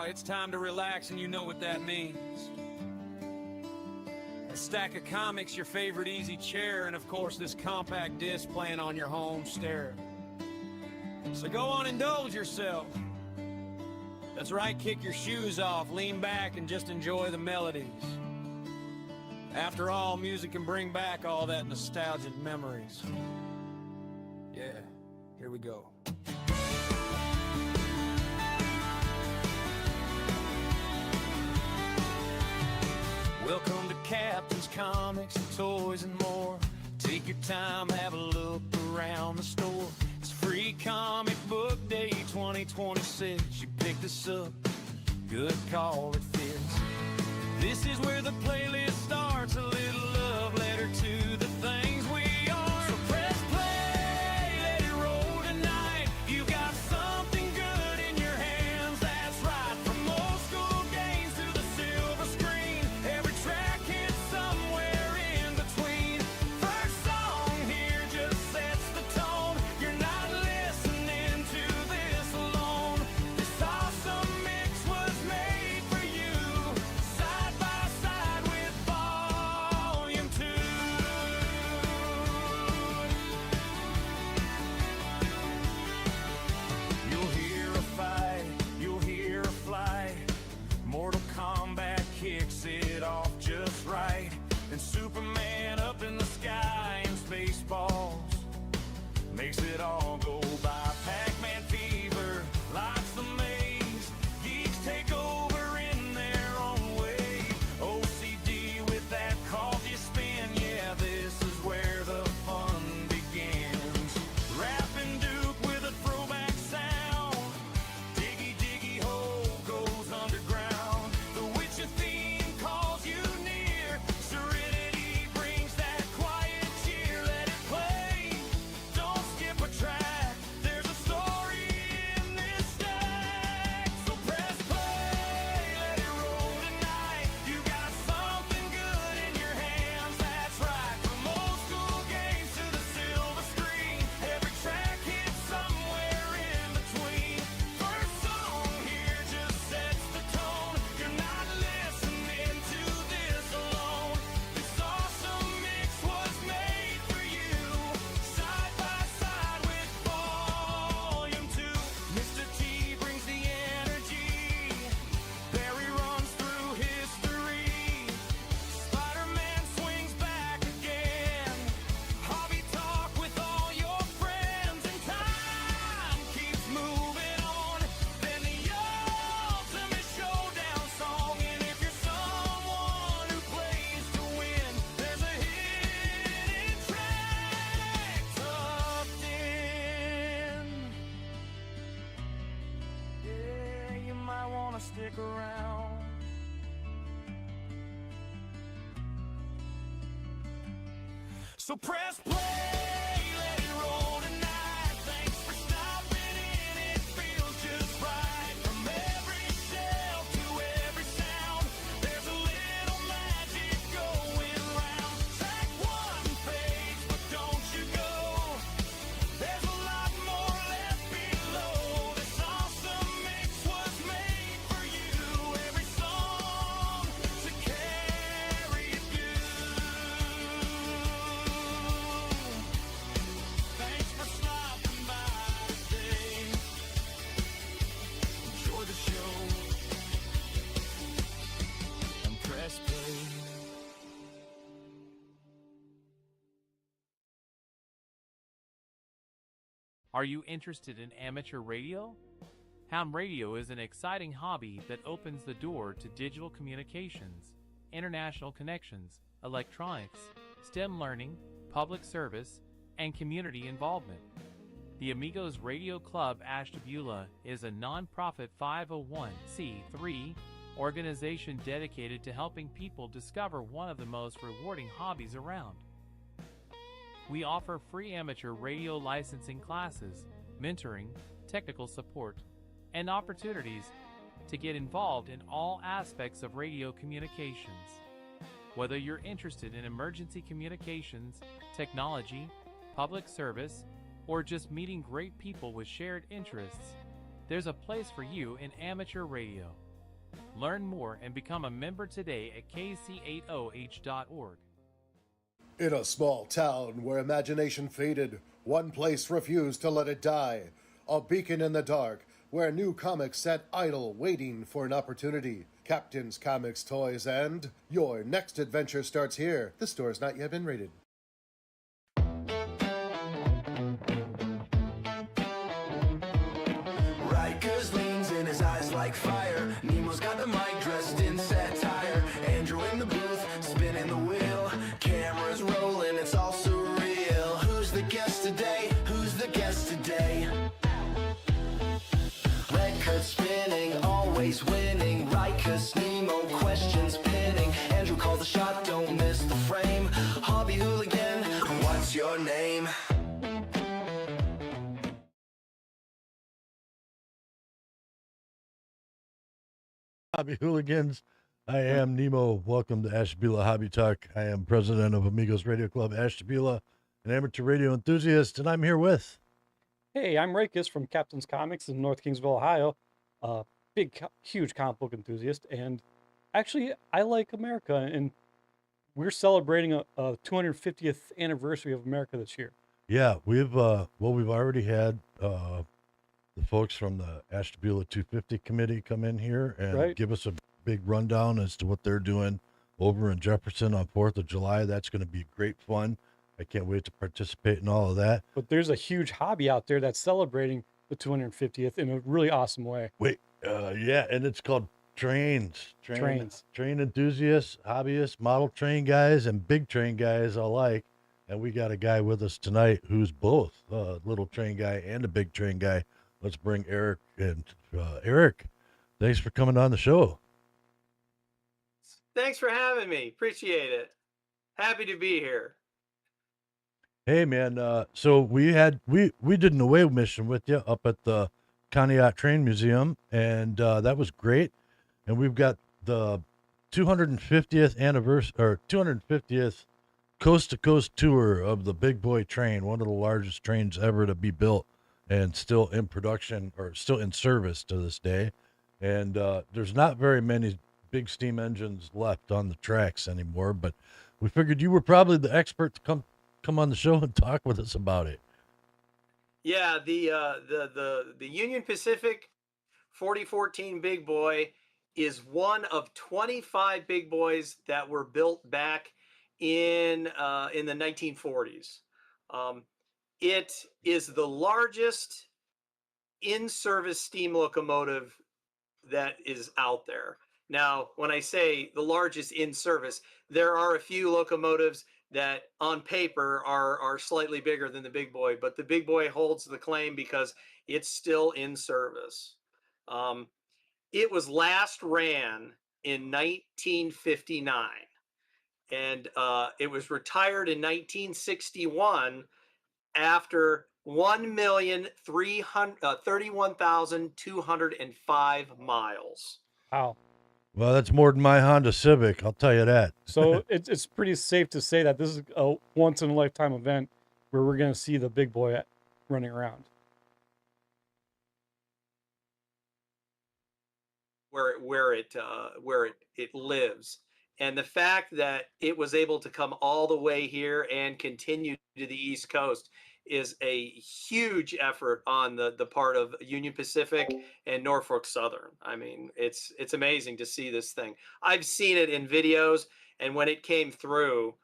it's time to relax, and you know what that means. A stack of comics, your favorite easy chair, and of course this compact disc playing on your home stereo. So go on, indulge yourself. That's right, kick your shoes off, lean back, and just enjoy the melodies. After all, music can bring back all that nostalgic memories. Yeah, here we go. Welcome to Captain's Comics and Toys and More. Take your time, have a look around the store. It's free comic book day 2026. You pick this up, good call, it fits. This is where the playlist starts, a little love letter to the things we are. So press play, let it roll tonight. You got something good in your hands, that's right. From old school games to the silver screen, every track hits somewhere in between. First song here just sets the tone. You're not listening to this alone. This awesome mix was made for you, side by side with Volume 2. You'll hear a fight, you'll hear a flight. Mortal Kombat kicks it off just right. And Superman up in the sky in Spaceballs makes it all go by. Pac-Man fever lights the maze. Geeks take over in their own way. OCD with that coffee spin. Yeah, this is where the fun begins. Rapping Duke with a throwback sound. Diggy diggy hole goes underground. The Witcher theme calls you near. Serenity brings that quiet cheer. Let it play, don't skip a track. There's a story in this stack. So press play, let it roll tonight. You got something good in your hands, that's right. From old school games to the silver screen, every track hits somewhere in between. First song here just sets the tone. You're not listening to this alone. This awesome mix was made for you, side by side with Volume 2. Mr. T brings the energy. Barry runs through history. Spider-Man swings back again. Hobby talk with all your friends, and time keeps moving on. Then the ultimate showdown song, and if you're someone who plays to win, there's a hidden track tucked in. Yeah, you might want to stick around. So press play, let it roll tonight. Thanks for stopping in, it feels just right. From every shelf to every sound, there's a little magic going round. Track one fades, but don't you go. There's a lot more left below. This awesome mix was made for you. Every song to carry it through. Thanks for stopping by today. Enjoy the show and press play. Are you interested in amateur radio? Ham radio is an exciting hobby that opens the door to digital communications, international connections, electronics, STEM learning, public service, and community involvement. The Amigos Radio Club Ashtabula is a non-profit 501c3 organization dedicated to helping people discover one of the most rewarding hobbies around. We offer free amateur radio licensing classes, mentoring, technical support, and opportunities to get involved in all aspects of radio communications. Whether you're interested in emergency communications, technology, public service, or just meeting great people with shared interests, there's a place for you in amateur radio. Learn more and become a member today at kc80h.org. In a small town where imagination faded, one place refused to let it die. A beacon in the dark where new comics sat idle waiting for an opportunity. Captain's Comics, Toys, and your next adventure starts here. This store has not yet been rated. Rykus leans in, his eyes like fire. Nemo's got the mic dressed in satire. Andrew in the booth, spinning the wheel. Cameras rolling, it's all surreal. Who's the guest today? Who's the guest today? Record spinning, always winning. Rykus, Nemo, questions pinning. Andrew calls the shot, don't miss the frame. Hobby Hooligan, what's your name? Hobby Hooligans. I am Nemo. Welcome to Ashtabula Hobby Talk. I am president of Amigos Radio Club Ashtabula, an amateur radio enthusiast, and I'm here with. Hey, I'm Rykus from Captain's Comics in North Kingsville, Ohio. Huge comic book enthusiast, and actually, I like America, and we're celebrating a 250th anniversary of America this year. Yeah, we've already had the folks from the Ashtabula 250 committee come in here and give us a big rundown as to what they're doing over in Jefferson on 4th of July. That's going to be great fun. I can't wait to participate in all of that. But there's a huge hobby out there that's celebrating the 250th in a really awesome way. Yeah, and it's called trains. Train enthusiasts, hobbyists, model train guys, and big train guys alike. And we got a guy with us tonight who's both a little train guy and a big train guy. Let's bring Erick in. Erick, thanks for coming on the show. Thanks for having me. Appreciate it. Happy to be here. Hey, man. So we did an away mission with you up at the Conneaut Train Museum, and that was great. And we've got the 250th anniversary or 250th coast to coast tour of the Big Boy train, one of the largest trains ever to be built and still in production or still in service to this day. And there's not very many big steam engines left on the tracks anymore, but we figured you were probably the expert to come on the show and talk with us about it. Yeah, the Union Pacific 4014 Big Boy is one of 25 Big Boys that were built back in the 1940s. It is the largest in-service steam locomotive that is out there. Now, when I say the largest in service, there are a few locomotives that on paper are slightly bigger than the Big Boy, but the Big Boy holds the claim because it's still in service. It was last ran in 1959, and it was retired in 1961 after 1,331,205 miles. Wow. Well, that's more than my Honda Civic, I'll tell you that. So it's pretty safe to say that this is a once-in-a-lifetime event where we're going to see the Big Boy running around. Where it lives. And the fact that it was able to come all the way here and continue to the East Coast is a huge effort on the part of Union Pacific and Norfolk Southern. I mean, it's amazing to see this thing. I've seen it in videos, and when it came through,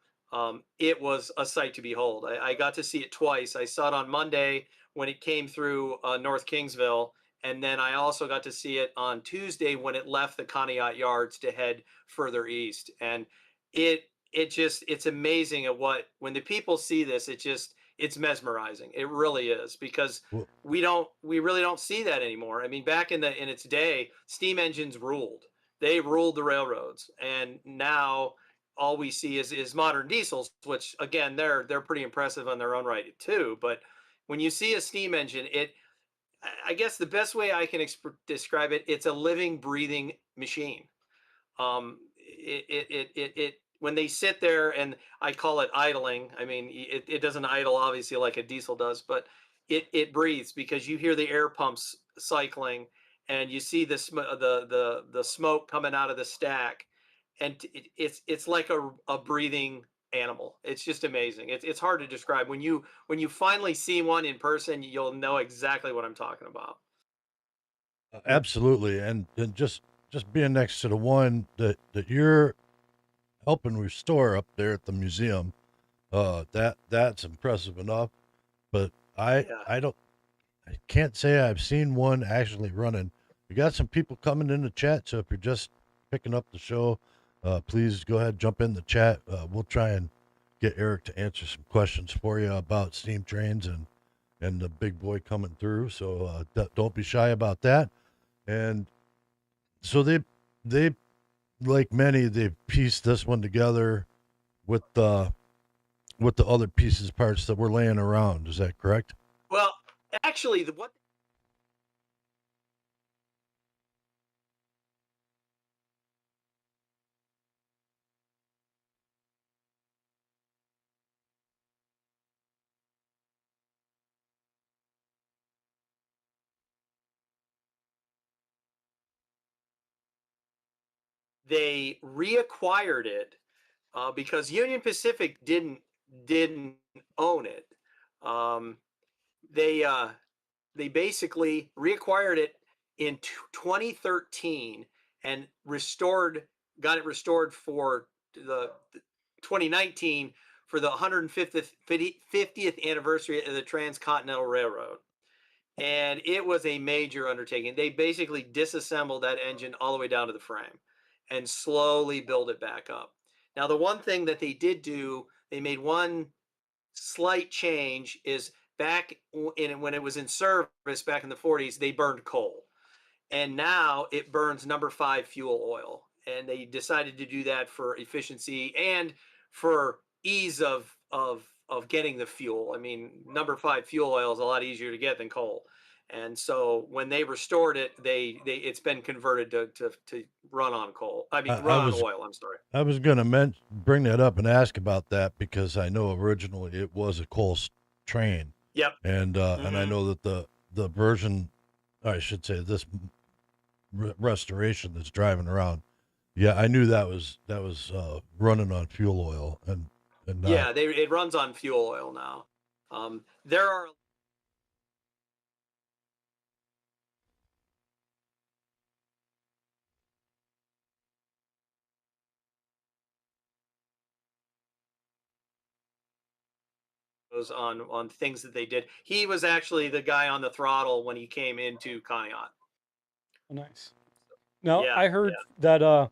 it was a sight to behold. I got to see it twice. I saw it on Monday when it came through North Kingsville, and then I also got to see it on Tuesday when it left the Conneaut yards to head further east. And it's amazing at when the people see this, it's mesmerizing. It really is, because we really don't see that anymore. I mean, back in its day, steam engines ruled. They ruled the railroads, and now all we see is modern diesels, which again they're pretty impressive on their own right too. But when you see a steam engine, I guess the best way I can describe it, it's a living, breathing machine. When they sit there, and I call it idling. I mean, it doesn't idle obviously like a diesel does, but it breathes, because you hear the air pumps cycling, and you see the smoke coming out of the stack, and it's like a breathing animal. It's just amazing. It's hard to describe. When you finally see one in person, you'll know exactly what I'm talking about. Absolutely, and just being next to the one that you're helping restore up there at the museum, that's impressive enough. But Yeah. I can't say I've seen one actually running. We got some people coming in the chat, so if you're just picking up the show, please go ahead, jump in the chat. We'll try and get Eric to answer some questions for you about steam trains and the big boy coming through. So don't be shy about that. And so they like many, they've pieced this one together with the other pieces parts that were laying around. Is that correct? Well, actually, what they reacquired it because Union Pacific didn't own it. Um, they they basically reacquired it in 2013 and got it restored for the 2019 for the 150th anniversary of the Transcontinental Railroad. And it was a major undertaking. They basically disassembled that engine all the way down to the frame and slowly build it back up. Now, the one thing that they did do, they made one slight change, is back when it was in service back in the 40s, they burned coal. And now it burns number 5 fuel oil. And they decided to do that for efficiency and for ease of getting the fuel. I mean, number 5 fuel oil is a lot easier to get than coal. And so when they restored it, it's been converted to run on coal. I mean, run on oil. I'm sorry. I was going to bring that up and ask about that because I know originally it was a coal train. Yep. And and I know that the version, I should say, this restoration that's driving around. Yeah, I knew that was running on fuel oil and yeah, it runs on fuel oil now. There are on things that they did. He was actually the guy on the throttle when he came into Conneaut. Nice. Now, Yeah, I heard that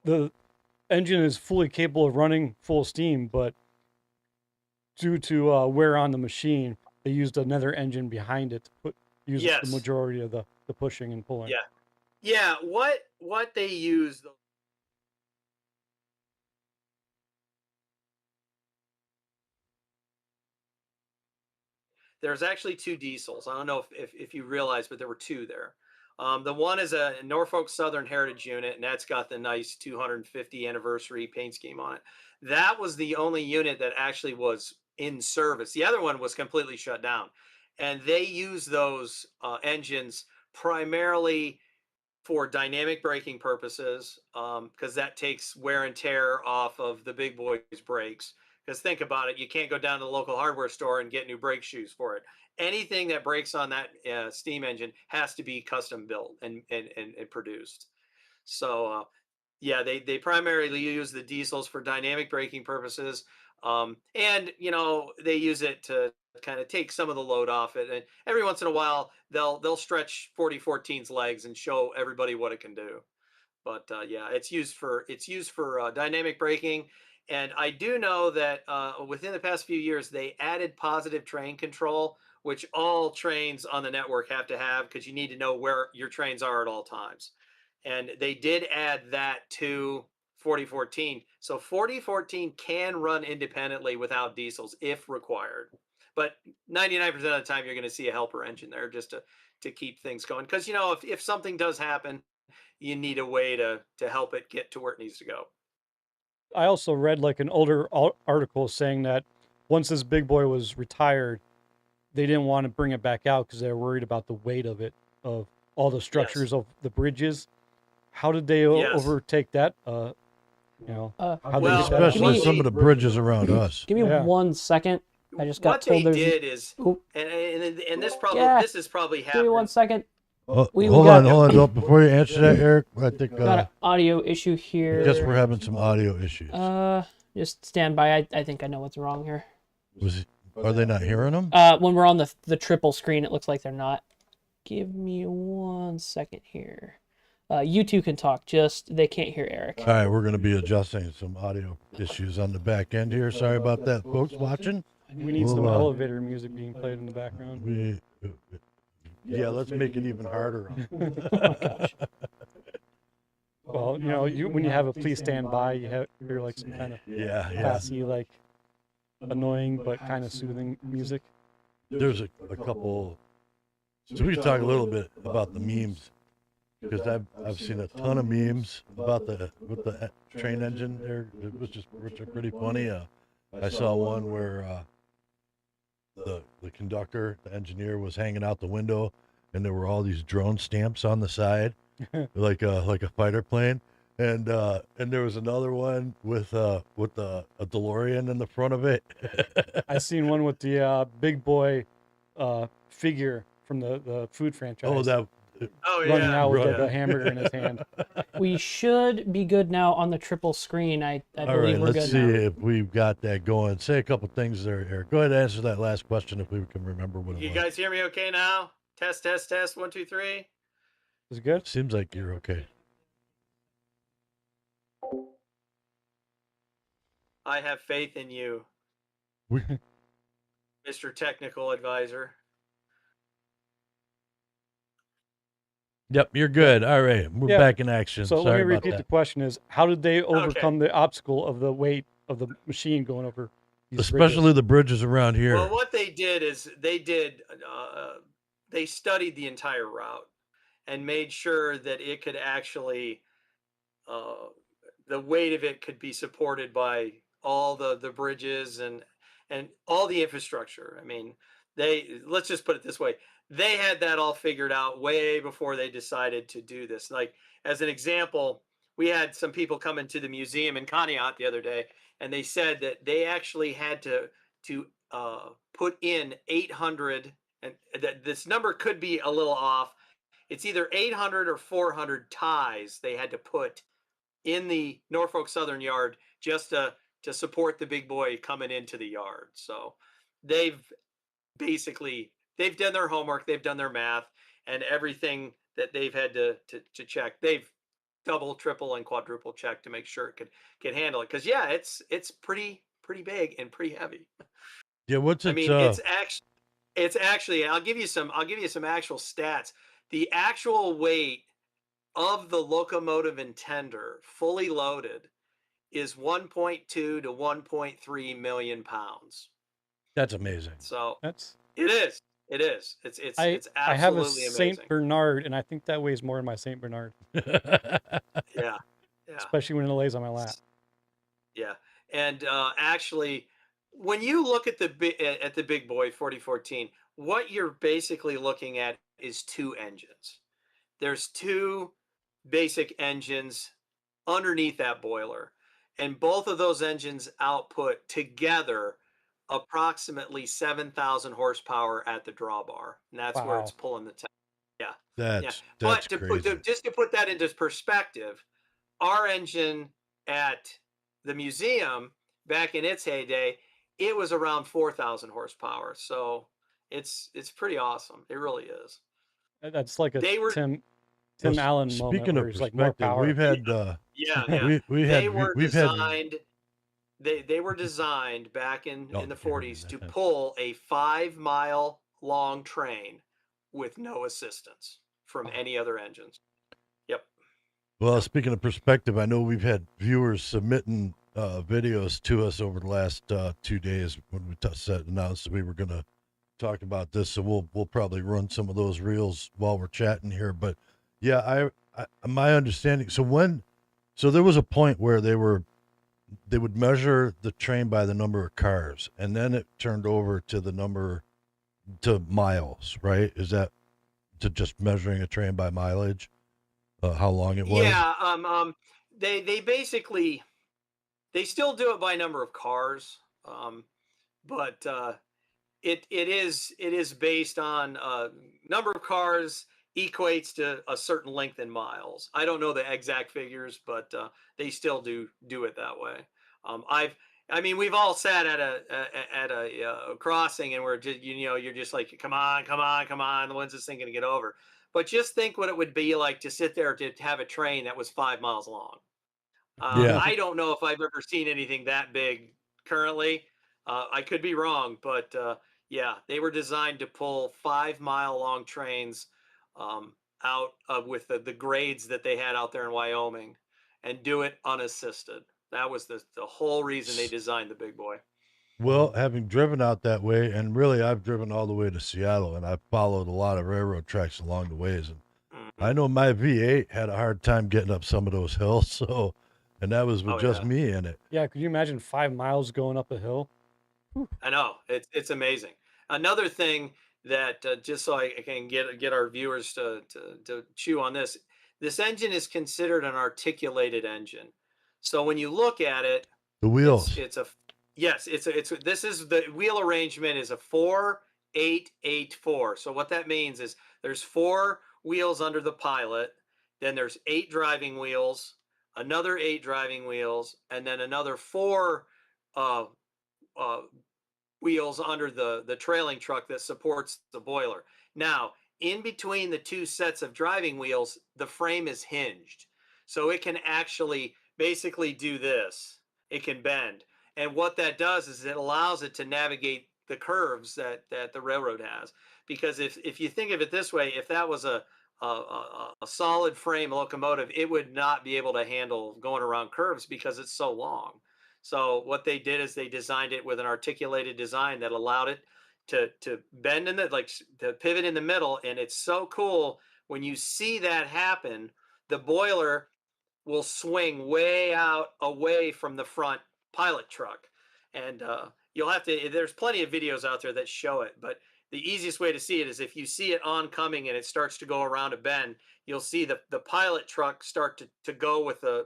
the engine is fully capable of running full steam, but due to wear on the machine, they used another engine behind it to use the Yes. majority of the pushing and pulling. Yeah. Yeah, what they use there's actually 2 diesels. I don't know if you realize, but there were 2 there. The one is a Norfolk Southern Heritage unit, and that's got the nice 250 anniversary paint scheme on it. That was the only unit that actually was in service. The other one was completely shut down. And they use those engines primarily for dynamic braking purposes, because that takes wear and tear off of the big boys' brakes. Because think about it, you can't go down to the local hardware store and get new brake shoes for it. Anything that breaks on that steam engine has to be custom built and produced. So yeah, they primarily use the diesels for dynamic braking purposes, and they use it to kind of take some of the load off it. And every once in a while, they'll stretch 4014's legs and show everybody what it can do. But yeah, it's used for dynamic braking. And I do know that within the past few years, they added positive train control, which all trains on the network have to have because you need to know where your trains are at all times. And they did add that to 4014. So 4014 can run independently without diesels if required. But 99% of the time, you're going to see a helper engine there just to keep things going. Because, if something does happen, you need a way to help it get to where it needs to go. I also read like an older article saying that once this big boy was retired, they didn't want to bring it back out because they were worried about the weight of it, of all the structures of the bridges. How did they Yes. overtake that? You know, how Well, they get that Especially out? some of the bridges around us. Give me Yeah. 1 second. I just got what they told there's. did is, Oop. and this probably Yeah. this is probably Give me 1 happening. second. Oh, We hold got- on. Don't, before you answer that, Eric, I think Got an audio issue here. I guess we're having some audio issues. Just stand by. I think I know what's wrong here. Are they not hearing them? When we're on the triple screen, it looks like they're not. Give me 1 second here. You two can talk. Just they can't hear Eric. All right, we're going to be adjusting some audio issues on the back end here. Sorry about that, folks watching. We need some We'll, elevator music being played in the background. Yeah, let's make it even harder. Well, you know, when you have a please stand by, you're like some kind of Yeah. classy, like annoying but kind of soothing music. There's a couple. So we can talk a little bit about the memes, because I've seen a ton of memes about with the train engine there, which are pretty funny. I saw one where the conductor, the engineer, was hanging out the window, and there were all these drone stamps on the side, like a fighter plane. And there was another one with a DeLorean in the front of it. I seen one with the big boy figure from the food franchise. Running out with the hamburger in his hand. We should be good now on the triple screen. I All believe right, we're let's good see now. if we've got that going. Say a couple things there, Eric. Go ahead and answer that last question if we can remember what it You was. guys hear me okay now? Test, test, test. 1, 2, 3. Is it good? Seems like you're okay. I have faith in you, We- Mr. Technical Advisor. Yep, you're good. All right, we're Yeah. back in action. So let Sorry me about repeat the that. question: is how did they overcome the obstacle of the weight of the machine going over these Especially bridges? the bridges around here. Well, what they did is they studied the entire route and made sure that it could actually the weight of it could be supported by all the bridges and all the infrastructure. I mean, let's just put it this way. They had that all figured out way before they decided to do this. Like, as an example, we had some people come into the museum in Conneaut the other day, and they said that they actually had to put in 800, and that this number could be a little off. It's either 800 or 400 ties they had to put in the Norfolk Southern Yard just to support the big boy coming into the yard. So they've done their homework, they've done their math, and everything that they've had to check, they've double, triple, and quadruple checked to make sure it could handle it. Because yeah, it's pretty big and pretty heavy. Yeah, what's it? I mean, it's actually. I'll give you some actual stats. The actual weight of the locomotive and tender, fully loaded, is 1.2 to 1.3 million pounds. That's amazing. So That's it is. It is. It's I absolutely have a amazing. Saint Bernard, and I think that weighs more than my Saint Bernard, Yeah. especially when it lays on my lap. Yeah. And actually, when you look at the big boy 4014, what you're basically looking at is two engines. There's two basic engines underneath that boiler, and both of those engines output together approximately 7,000 horsepower at the drawbar, and that's where it's Wow. pulling the yeah. That's But crazy. just to put that into perspective, our engine at the museum back in its heyday, it was around 4,000 horsepower. So it's pretty awesome. It really is. That's like a They were- Tim Well, Allen moment. speaking where of he's like more perspective, power. we've had Yeah. we've had They were designed back in Oh, the here it 40s is. to pull a 5-mile long train with no assistance from any other engines. Yep. Well, speaking of perspective, I know we've had viewers submitting videos to us over the last 2 days when we announced that we were going to talk about this. So we'll probably run some of those reels while we're chatting here. But yeah, I my understanding. So there was a point where they would measure the train by the number of cars, and then it turned over to the number to miles, right? to just measuring a train by mileage, how long it was? Yeah, they basically they still do it by number of cars, but it is based on number of cars equates to a certain length in miles. I don't know the exact figures, but they still do it that way. I mean, we've all sat at a crossing, and we're just, you're just like, come on, come on, come on. When's this thing going to get over? But just think what it would be like to sit there to have a train that was 5 miles long. Yeah. I don't know if I've ever seen anything that big currently. I could be wrong, but yeah, they were designed to pull 5 mile long trains out with the grades that they had out there in Wyoming and do it unassisted. That was the whole reason they designed the big boy. Well, having driven out that way, and really I've driven all the way to Seattle, and I've followed a lot of railroad tracks along the ways, and Mhm. I know my V8 had a hard time getting up some of those hills, so, and that was with Oh, just yeah. me in it. Yeah, could you imagine 5 miles going up a hill? I know it's amazing. Another thing that just so I can get our viewers to chew on this, this engine is considered an articulated engine. So when you look at it, The wheels. it's a yes, it's this is the wheel arrangement is a 4-8-8-4. So what that means is there's 4 wheels under the pilot, then there's 8 driving wheels, another 8 driving wheels, and then another 4 uh, uh, wheels under the trailing truck that supports the boiler. Now, in between the 2 sets of driving wheels, the frame is hinged. So it can actually basically do this. It can bend. And what that does is it allows it to navigate the curves that the railroad has. Because if you think of it this way, if that was a solid frame locomotive, it would not be able to handle going around curves because it's so long. So what they did is they designed it with an articulated design that allowed it to bend in the to pivot in the middle, and it's so cool when you see that happen. The boiler will swing way out away from the front pilot truck, and you'll have to. There's plenty of videos out there that show it, but the easiest way to see it is if you see it oncoming and it starts to go around a bend, you'll see the pilot truck start to go with the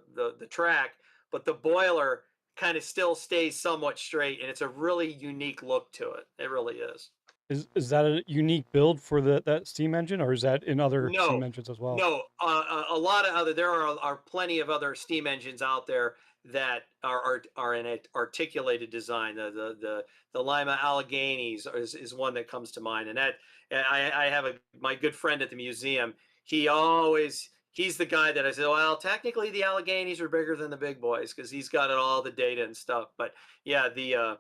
track, but the boiler kind of still stays somewhat straight, and it's a really unique look to it. It really is. Is that a unique build for that steam engine, or is that in other steam No, engines as well? no, a lot of other there are plenty of other steam engines out there that are in an articulated design. The Lima Alleghenies is one that comes to mind, and that I have my good friend at the museum. He's the guy that I said, well, technically the Alleghenies are bigger than the big boys because he's got all the data and stuff. But yeah, the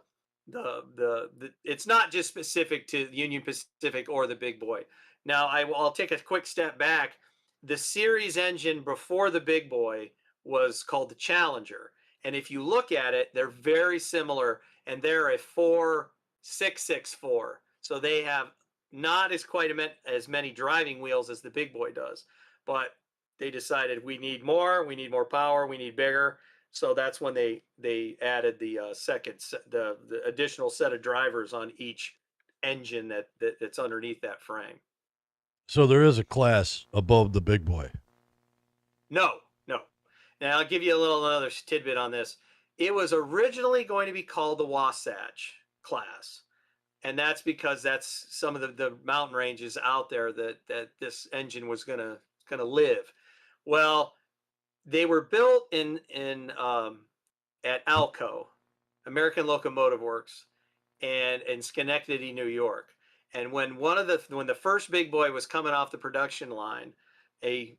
it's not just specific to Union Pacific or the big boy. Now I'll take a quick step back. The series engine before the big boy was called the Challenger, and if you look at it, they're very similar, and they're a 4-6-6-4. So they have not as many driving wheels as the big boy does, but they decided we need more power, we need bigger. So that's when they added the the additional set of drivers on each engine that's underneath that frame. So there is a class above the big boy. No, no. Now I'll give you another tidbit on this. It was originally going to be called the Wasatch class, and that's because that's some of the mountain ranges out there that this engine was gonna live. Well, they were built in at Alco, American Locomotive Works, and in Schenectady, New York. And when when the first big boy was coming off the production line, a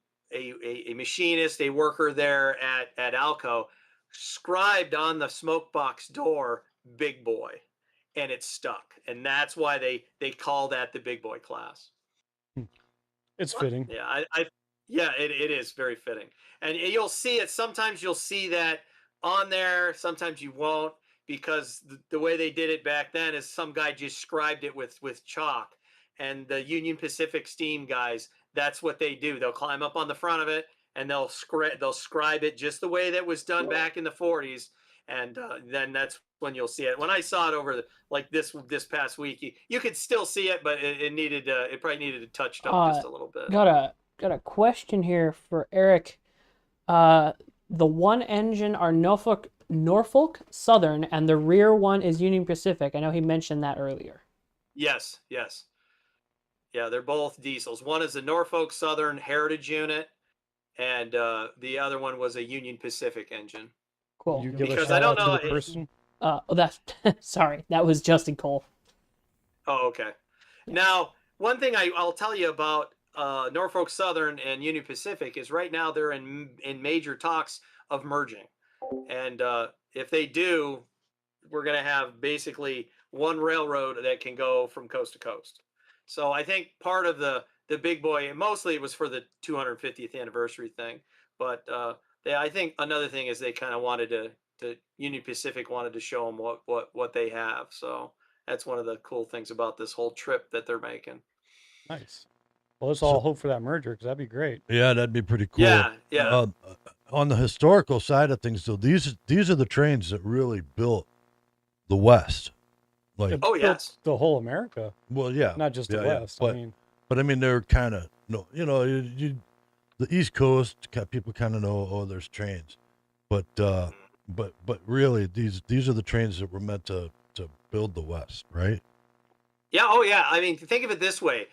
machinist, a worker there at Alco, scribed on the smoke box door "Big Boy," and it stuck. And that's why they call that the big boy class. It's fitting. Yeah, yeah, it is very fitting, and you'll see it. Sometimes you'll see that on there. Sometimes you won't, because the way they did it back then is some guy just scribed it with chalk, and the Union Pacific Steam guys, that's what they do. They'll climb up on the front of it and they'll scribe it just the way that was done back in the 40s, and then that's when you'll see it. When I saw it over this past week, you could still see it, but it probably needed to touched up just a little bit. Got a question here for Eric. The one engine are Norfolk Southern, and the rear one is Union Pacific. I know he mentioned that earlier. Yes. Yeah, they're both diesels. One is a Norfolk Southern Heritage unit, and the other one was a Union Pacific engine. Cool. You give Because a I don't shout-out know to the person. That's sorry. That was Justin Cole. Oh, okay. Now, one thing I'll tell you about Norfolk Southern and Union Pacific is right now they're in major talks of merging, and if they do, we're going to have basically one railroad that can go from coast to coast. So I think part of the big boy, and mostly it was for the 250th anniversary thing, but I think another thing is they kind of wanted to Union Pacific wanted to show them what they have. So that's one of the cool things about this whole trip that they're making. Nice. Well, let's all hope for that merger, because that'd be great. Yeah, that'd be pretty cool. Yeah. On the historical side of things, though, these are the trains that really built the West. Like, It Oh, built yes. the whole America, well, yeah, not just the yeah, West. But, I mean, they're kind of the East Coast people kind of know, there's trains, but really these are the trains that were meant to build the West, right? Yeah. Oh, yeah. I mean, think of it this way.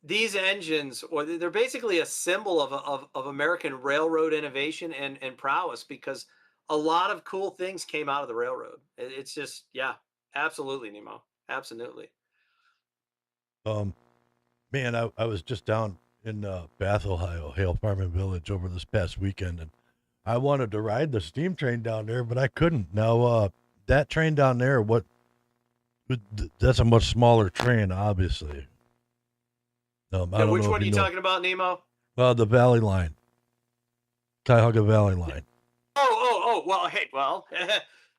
These engines, or they're basically a symbol of American railroad innovation and prowess, because a lot of cool things came out of the railroad. It's just, yeah, absolutely, Nemo. Absolutely. Man, I was just down in Bath, Ohio, Hale Farm and Village over this past weekend, and I wanted to ride the steam train down there, but I couldn't. Now, that train down there, that's a much smaller train, obviously. I don't Which know one if are you know. talking about, Nemo? The Valley Line, Cuyahoga Valley Line. Oh. Well, hey, well,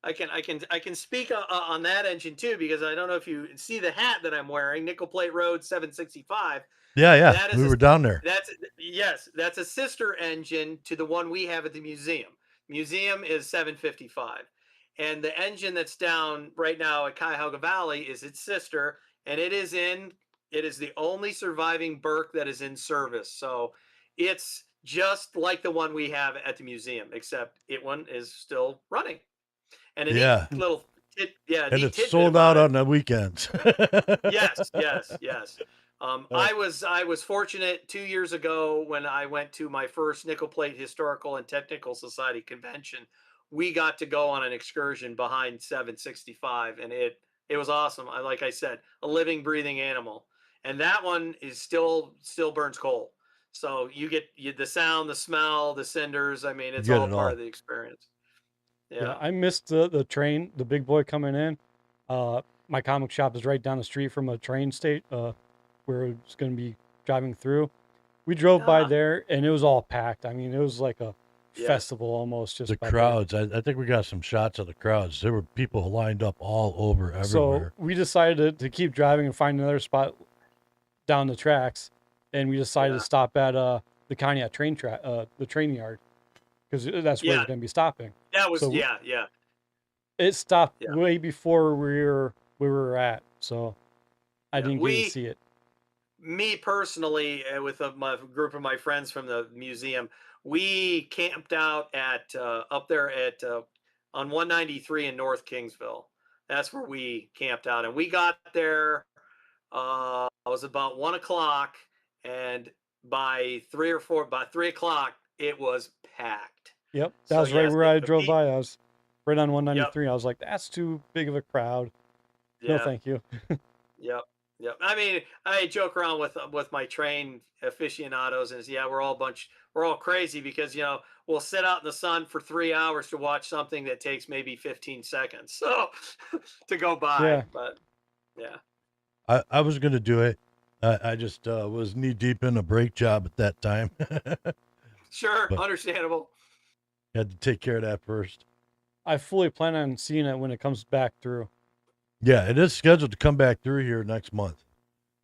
I can speak on that engine too, because I don't know if you see the hat that I'm wearing, Nickel Plate Road 765. Yeah, we were down there. That's a sister engine to the one we have at the museum. Museum is 755, and the engine that's down right now at Cuyahoga Valley is its sister, and it is the only surviving Burke that is in service. So it's just like the one we have at the museum, except one is still running. And a Yeah. neat little And neat it's tidbit sold about out it. on the weekends. Yes. I was fortunate 2 years ago when I went to my first Nickel Plate Historical and Technical Society convention. We got to go on an excursion behind 765, and it was awesome. Like I said, a living, breathing animal, and that one is still burns coal. So you get the sound, the smell, the cinders. I mean, it's all part of the experience. Yeah, I missed the train, the big boy coming in. My comic shop is right down the street from a train state where it's going to be driving through. We drove by there, and it was all packed. I mean, it was like a festival almost. Just the by crowds. I think we got some shots of the crowds. There were people lined up all over everywhere. So we decided to keep driving and find another spot down the tracks, and we decided to stop at the Conneaut the train yard, because that's where we're going to be stopping. That was So yeah. It stopped way before we were at, so I didn't get to see it. Me personally, with my group of my friends from the museum, we camped out at up there at on 193 in North Kingsville. That's where we camped out, and we got there. It was about 1 o'clock, and by 3 o'clock, it was packed. Yep, that was right where I drove by. I was right on 193. I was like, that's too big of a crowd. No, thank you. Yep. I mean, I joke around with my train aficionados, and we're all crazy because we'll sit out in the sun for 3 hours to watch something that takes maybe 15 seconds so to go by. Yeah. But yeah. I was gonna do it. I just was knee deep in a brake job at that time. Sure, But understandable. had to take care of that first. I fully plan on seeing it when it comes back through. Yeah, it is scheduled to come back through here next month,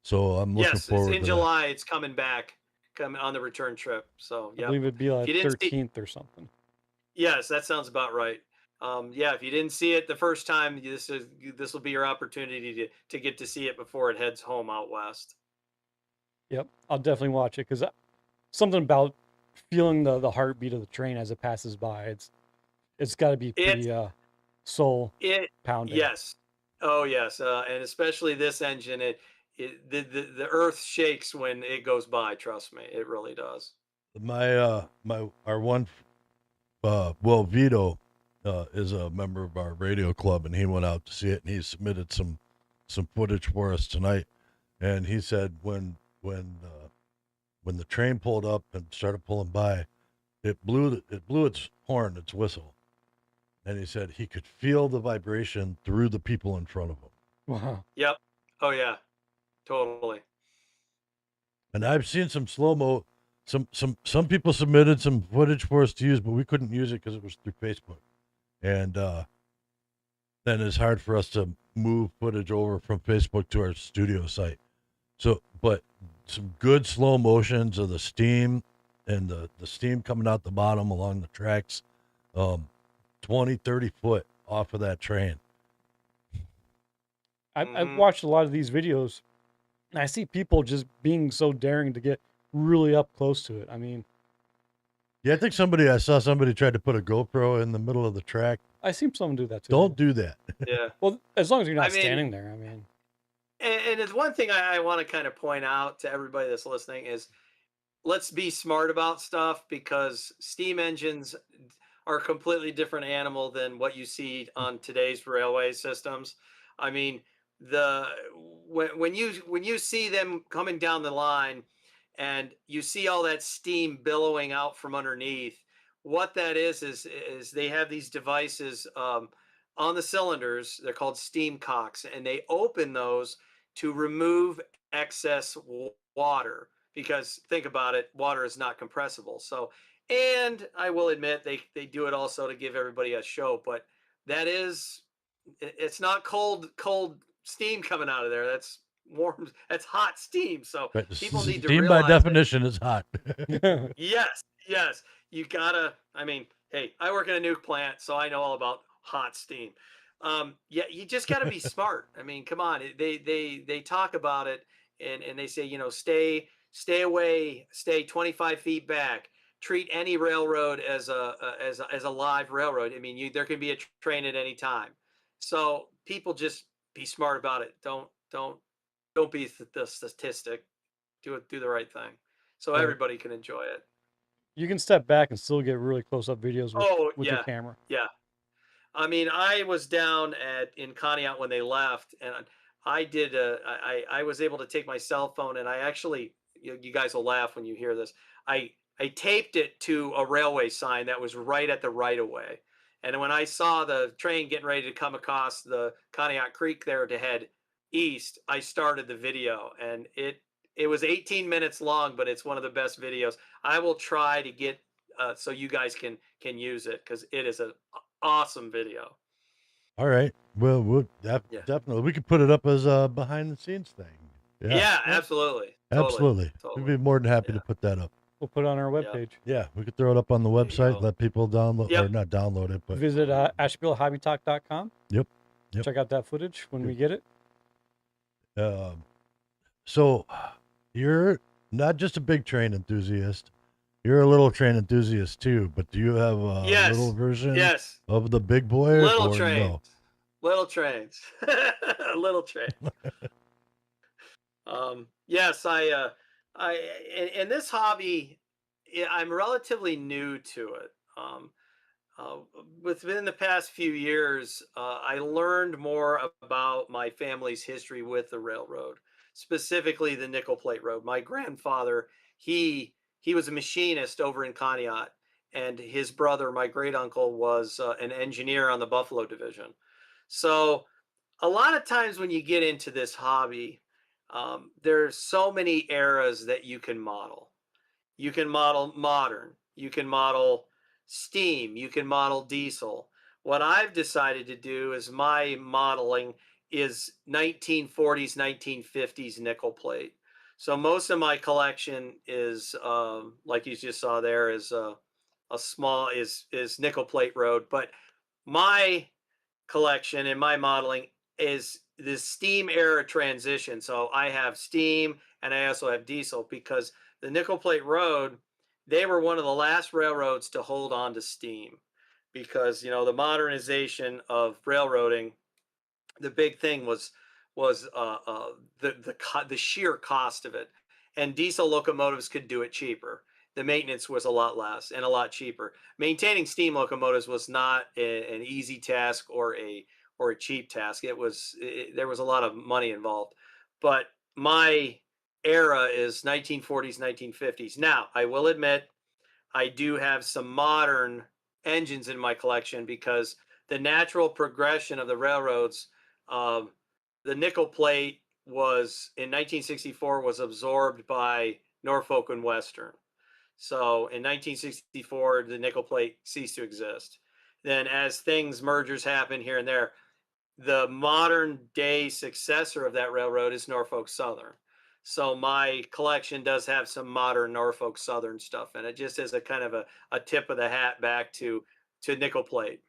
so I'm looking forward. Yes, in to July. It's coming back, coming on the return trip. So I believe it'd be like If you didn't see- 13th or something. Yes, that sounds about right. Yeah, if you didn't see it the first time, this will be your opportunity to get to see it before it heads home out west. Yep, I'll definitely watch it because something about feeling the heartbeat of the train as it passes by. It's got to be It's pretty soul it pounding. yes, oh yes, and especially this engine, the earth shakes when it goes by. Trust me, it really does. Our one well, Vito is a member of our radio club, and he went out to see it, and he submitted some footage for us tonight. And he said when the train pulled up and started pulling by, it blew its horn, its whistle, and he said he could feel the vibration through the people in front of him. Wow. Yep. Oh yeah, totally. And I've seen some slow mo. Some people submitted some footage for us to use, but we couldn't use it because it was through Facebook, and then it's hard for us to move footage over from Facebook to our studio site. So, but some good slow motions of the steam and the steam coming out the bottom along the tracks, 20, 30 foot off of that train. I've watched a lot of these videos, and I see people just being so daring to get really up close to it. I mean, Yeah, I saw somebody tried to put a GoPro in the middle of the track. I seen someone do that too. Don't do that. Yeah. Well, as long as you're not I mean- standing there. I mean, And it's one thing I want to kind of point out to everybody that's listening is let's be smart about stuff, because steam engines are a completely different animal than what you see on today's railway systems. I mean, when you see them coming down the line and you see all that steam billowing out from underneath, what that is they have these devices on the cylinders. They're called steam cocks, and they open those to remove excess water, because think about it, water is not compressible. So, and I will admit they do it also to give everybody a show, but it's not cold steam coming out of there. That's warm, that's hot steam. So Right. people need to Steam realize by that- definition is hot. Yes, yes. You gotta, I mean, hey, I work in a nuke plant, so I know all about hot steam. Yeah, you just gotta be smart. I mean, come on. They talk about it, and they say, stay away, stay 25 feet back. Treat any railroad as a live railroad. I mean, there can be a train at any time. So people just be smart about it. Don't be the statistic. Do the right thing, so Right. everybody can enjoy it. you can step back and still get really close up videos with your camera. Yeah. I mean, I was down in Conneaut when they left, and I did. I was able to take my cell phone, and I actually, you guys will laugh when you hear this. I taped it to a railway sign that was right at the right of way, and when I saw the train getting ready to come across the Conneaut Creek there to head east, I started the video, and it was 18 minutes long, but it's one of the best videos. I will try to get so you guys can use it, because it is an awesome video. All right. Well, Yeah. definitely. We could put it up as a behind the scenes thing. Yeah, absolutely. Absolutely. Totally. We'd be more than happy Yeah. to put that up. We'll put it on our webpage. Yeah, we could throw it up on the you website, go. let people download, Yep. or not download it, but Visit ashtabulahobbytalk.com. Yep. Check out that footage when we get it. So you're not just a big train enthusiast. You're a little train enthusiast too, but do you have a Yes. little version Yes. of the big boy? Little or trains. no? Little trains. Little trains. Yes, in this hobby, I'm relatively new to it. Within the past few years, I learned more about my family's history with the railroad, specifically the nickel plate road. My grandfather, he was a machinist over in Conneaut, and his brother, my great uncle, was an engineer on the Buffalo Division. So a lot of times when you get into this hobby, there's so many eras that you can model. You can model modern, you can model steam, you can model diesel. What I've decided to do is my modeling is 1940s, 1950s nickel plate. So most of my collection is, like you just saw there, is a small is nickel plate road. But my collection and my modeling is this steam era transition. So I have steam and I also have diesel, because the nickel plate road, they were one of the last railroads to hold on to steam, because the modernization of railroading, the big thing was the sheer cost of it, and diesel locomotives could do it cheaper. The maintenance was a lot less and a lot cheaper. Maintaining steam locomotives was not an easy task or a cheap task. There was a lot of money involved. But my era is 1940s, 1950s. Now, I will admit, I do have some modern engines in my collection, because the natural progression of the railroads, um, the nickel plate was in 1964 was absorbed by Norfolk and Western. So in 1964, the nickel plate ceased to exist. Then, as mergers happen here and there, the modern day successor of that railroad is Norfolk Southern. So my collection does have some modern Norfolk Southern stuff in it, just as a kind of a tip of the hat back to nickel plate.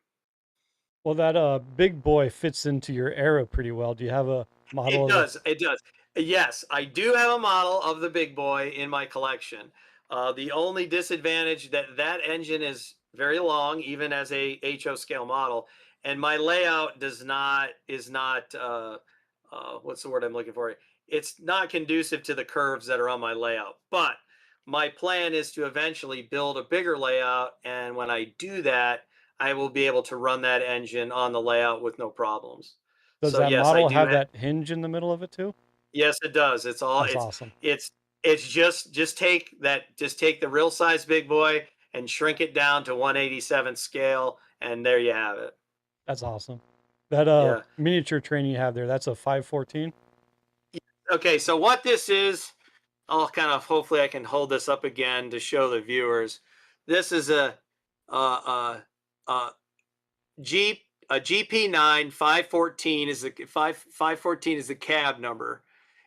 Well, that big boy fits into your era pretty well. Do you have a model It of does. It does. Yes, I do have a model of the big boy in my collection. The only disadvantage, that engine is very long, even as a HO scale model, and my layout is not what's the word I'm looking for? It's not conducive to the curves that are on my layout. But my plan is to eventually build a bigger layout, and when I do that, I will be able to run that engine on the layout with no problems. Does So that yes, I model do have have. that hinge in the middle of it too? Yes, it does. It's all That's awesome. it's just take the real size big boy and shrink it down to 1/87 scale, and there you have it. That's awesome. That Yeah. miniature train you have there, that's a 514? Okay, so what this is, I'll kind of, hopefully I can hold this up again to show the viewers. This is a, a Jeep, a GP9 514 is the 514 is the cab number.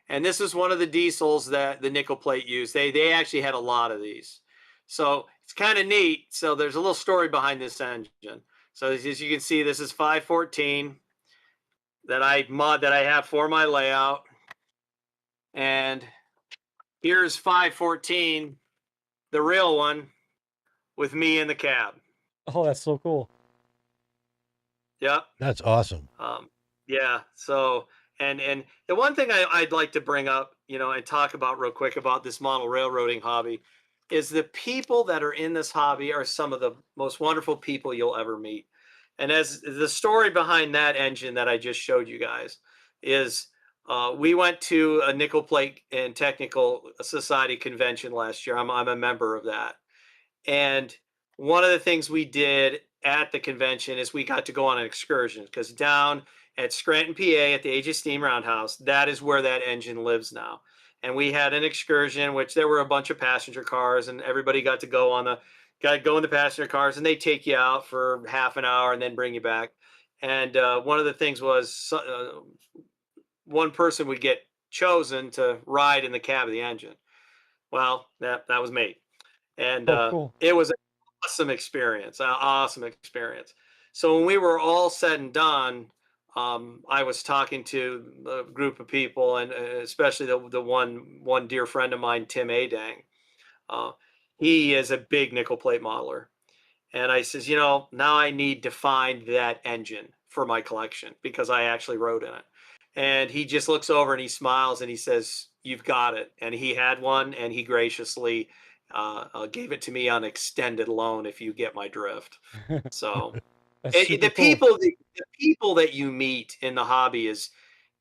And this is one of the diesels that the nickel plate used. They actually had a lot of these. So it's kind of neat. So there's a little story behind this engine. So as you can see, this is 514 that I have for my layout. And here's 514, the real one, with me in the cab. Oh, that's so cool. Yep. That's awesome. Yeah. So, and the one thing I'd like to bring up, and talk about real quick about this model railroading hobby, is the people that are in this hobby are some of the most wonderful people you'll ever meet. And as the story behind that engine that I just showed you guys is, we went to a Nickel Plate and Technical Society convention last year. I'm a member of that. And one of the things we did at the convention is we got to go on an excursion, because down at Scranton, PA, at the Age of Steam Roundhouse, that is where that engine lives now. And we had an excursion, which there were a bunch of passenger cars, and everybody got to go in the passenger cars, and they take you out for half an hour and then bring you back. And one of the things was, one person would get chosen to ride in the cab of the engine. Well, that was me. And Cool. it was an awesome experience, So when we were all said and done, I was talking to a group of people, and especially the one dear friend of mine, Tim Adang. He is a big nickel plate modeler. And I says, now I need to find that engine for my collection, because I actually rode in it. And he just looks over and he smiles and he says, "You've got it." And he had one, and he graciously gave it to me on extended loan, if you get my drift. So That's super cool. the people that you meet in the hobby is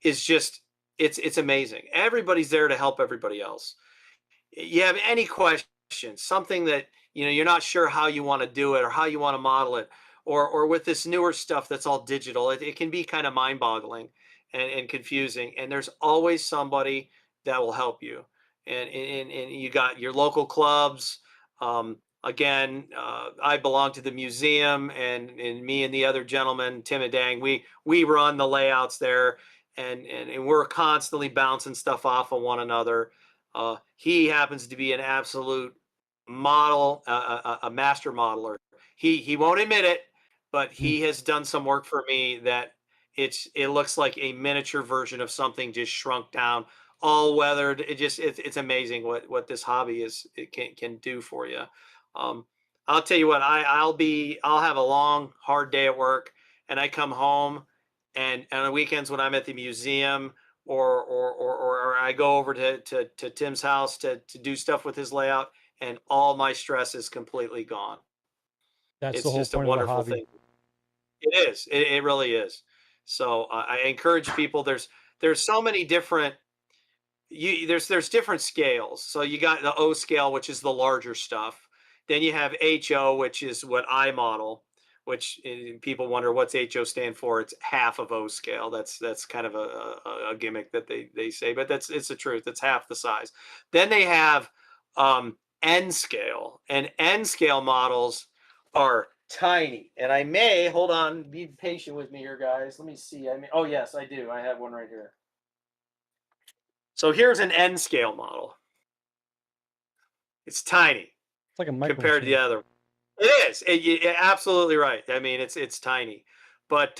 just, it's amazing. Everybody's there to help everybody else. You have any questions, something that you're not sure how you want to do it or how you want to model it, or with this newer stuff that's all digital, it can be kind of mind-boggling and confusing. And there's always somebody that will help you. And you got your local clubs. Again, I belong to the museum, and me and the other gentleman, Tim and Dang, we run the layouts there, and we're constantly bouncing stuff off of one another. He happens to be an absolute model, a master modeler. He won't admit it, but he has done some work for me that it looks like a miniature version of something just shrunk down, all weathered. It's amazing what this hobby it can do for you. Um, I'll tell you what, I'll have a long, hard day at work, and I come home, and on the weekends when I'm at the museum, or I go over to Tim's house to do stuff with his layout, and all my stress is completely gone. That's the It's whole just a point of the wonderful hobby. thing. It is. It really is. So I encourage people. There's so many different. There's different scales. So you got the O scale, which is the larger stuff. Then you have HO, which is what I model. Which people wonder what's HO stand for. It's half of O scale. That's kind of a gimmick that they say, but it's the truth. It's half the size. Then they have N scale, and N scale models are tiny. And I may hold on, be patient with me here, guys. Let me see. Oh yes, I do. I have one right here. So here's an N scale model. It's tiny It's like a micro compared to the machine. other. It is. You're absolutely right. I mean, it's tiny, but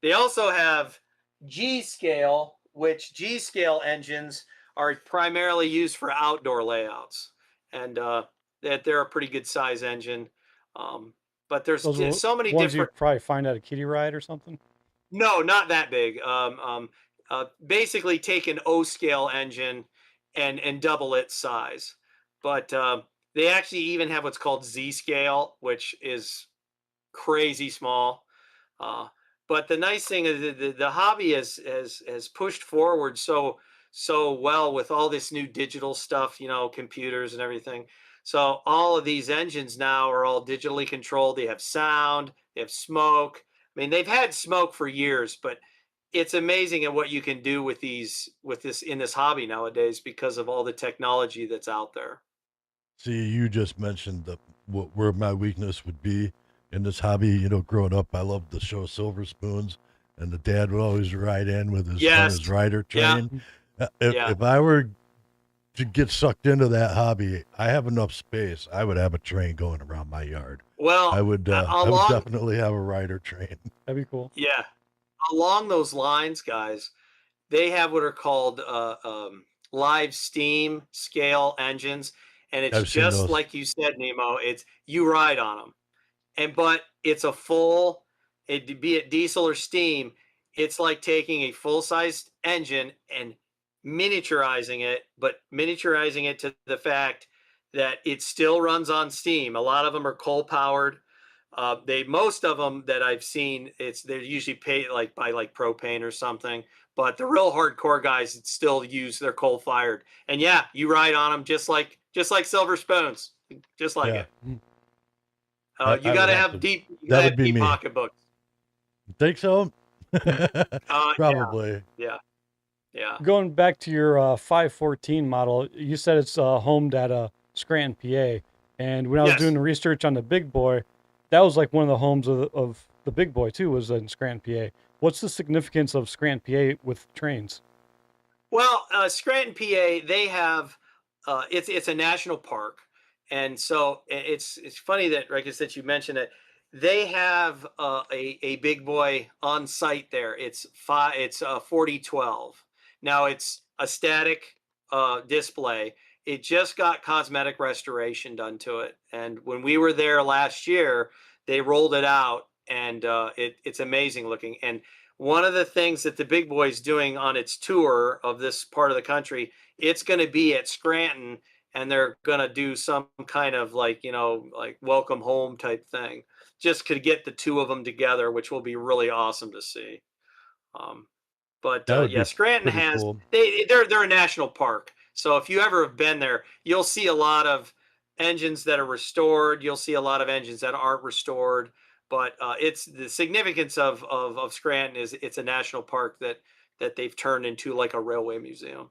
they also have G scale, which G scale engines are primarily used for outdoor layouts, and that they're a pretty good size engine. But there's Those are so many ones you different. probably find at a kiddie ride or something. No, not that big. Basically take an O scale engine and double its size, but they actually even have what's called Z scale, which is crazy small. Uh, but the nice thing is the hobby has pushed forward so well with all this new digital stuff, computers and everything. So all of these engines now are all digitally controlled. They have sound, they have smoke. I mean, they've had smoke for years, but it's amazing at what you can do with this in this hobby nowadays because of all the technology that's out there. See, you just mentioned where my weakness would be in this hobby. Growing up, I loved the show Silver Spoons, and the dad would always ride in with his on his Yes. rider Yeah. train. If Yeah. if I were to get sucked into that hobby, I have enough space. I would have a train going around my yard. Well, I would along definitely have a rider train. That'd be cool. yeah, along those lines, guys, they have what are called live steam scale engines, and it's I've seen just those. like you said, Nemo. It's you ride on them, but it's a full, be it diesel or steam. It's like taking a full sized engine and miniaturizing it, but miniaturizing it to the fact that it still runs on steam. A lot of them are coal powered. Most of them that I've seen, they're usually paid like by like propane or something. But the real hardcore guys still use their coal fired. And yeah, you ride on them just like silver spoons, just like Yeah, it. I You would got to have have to. deep. You got That to would have be deep me. pocketbooks. Think so? Yeah, Probably. yeah, yeah. Going back to your 514 model, you said it's homed at Scranton, PA. And when I was doing Yes. the research on the Big Boy, that was like one of the homes of the Big Boy too, was in Scranton, PA. What's the significance of Scranton, PA with trains? Well, Scranton, PA, they have it's a national park, and so it's funny that Rykus that you mentioned it. They have a big boy on site there. It's 4012. Now it's a static display. It just got cosmetic restoration done to it, and when we were there last year, they rolled it out, and it's amazing looking. And one of the things that the big boy's doing on its tour of this part of the country, it's going to be at Scranton, and they're going to do some kind of like welcome home type thing, just to get the two of them together, which will be really awesome to see. Um, but That would yeah, be Scranton pretty has cool. they're a national park, so if you ever have been there, you'll see a lot of engines that are restored. You'll see a lot of engines that aren't restored. But it's the significance of Scranton is it's a national park that they've turned into like a railway museum.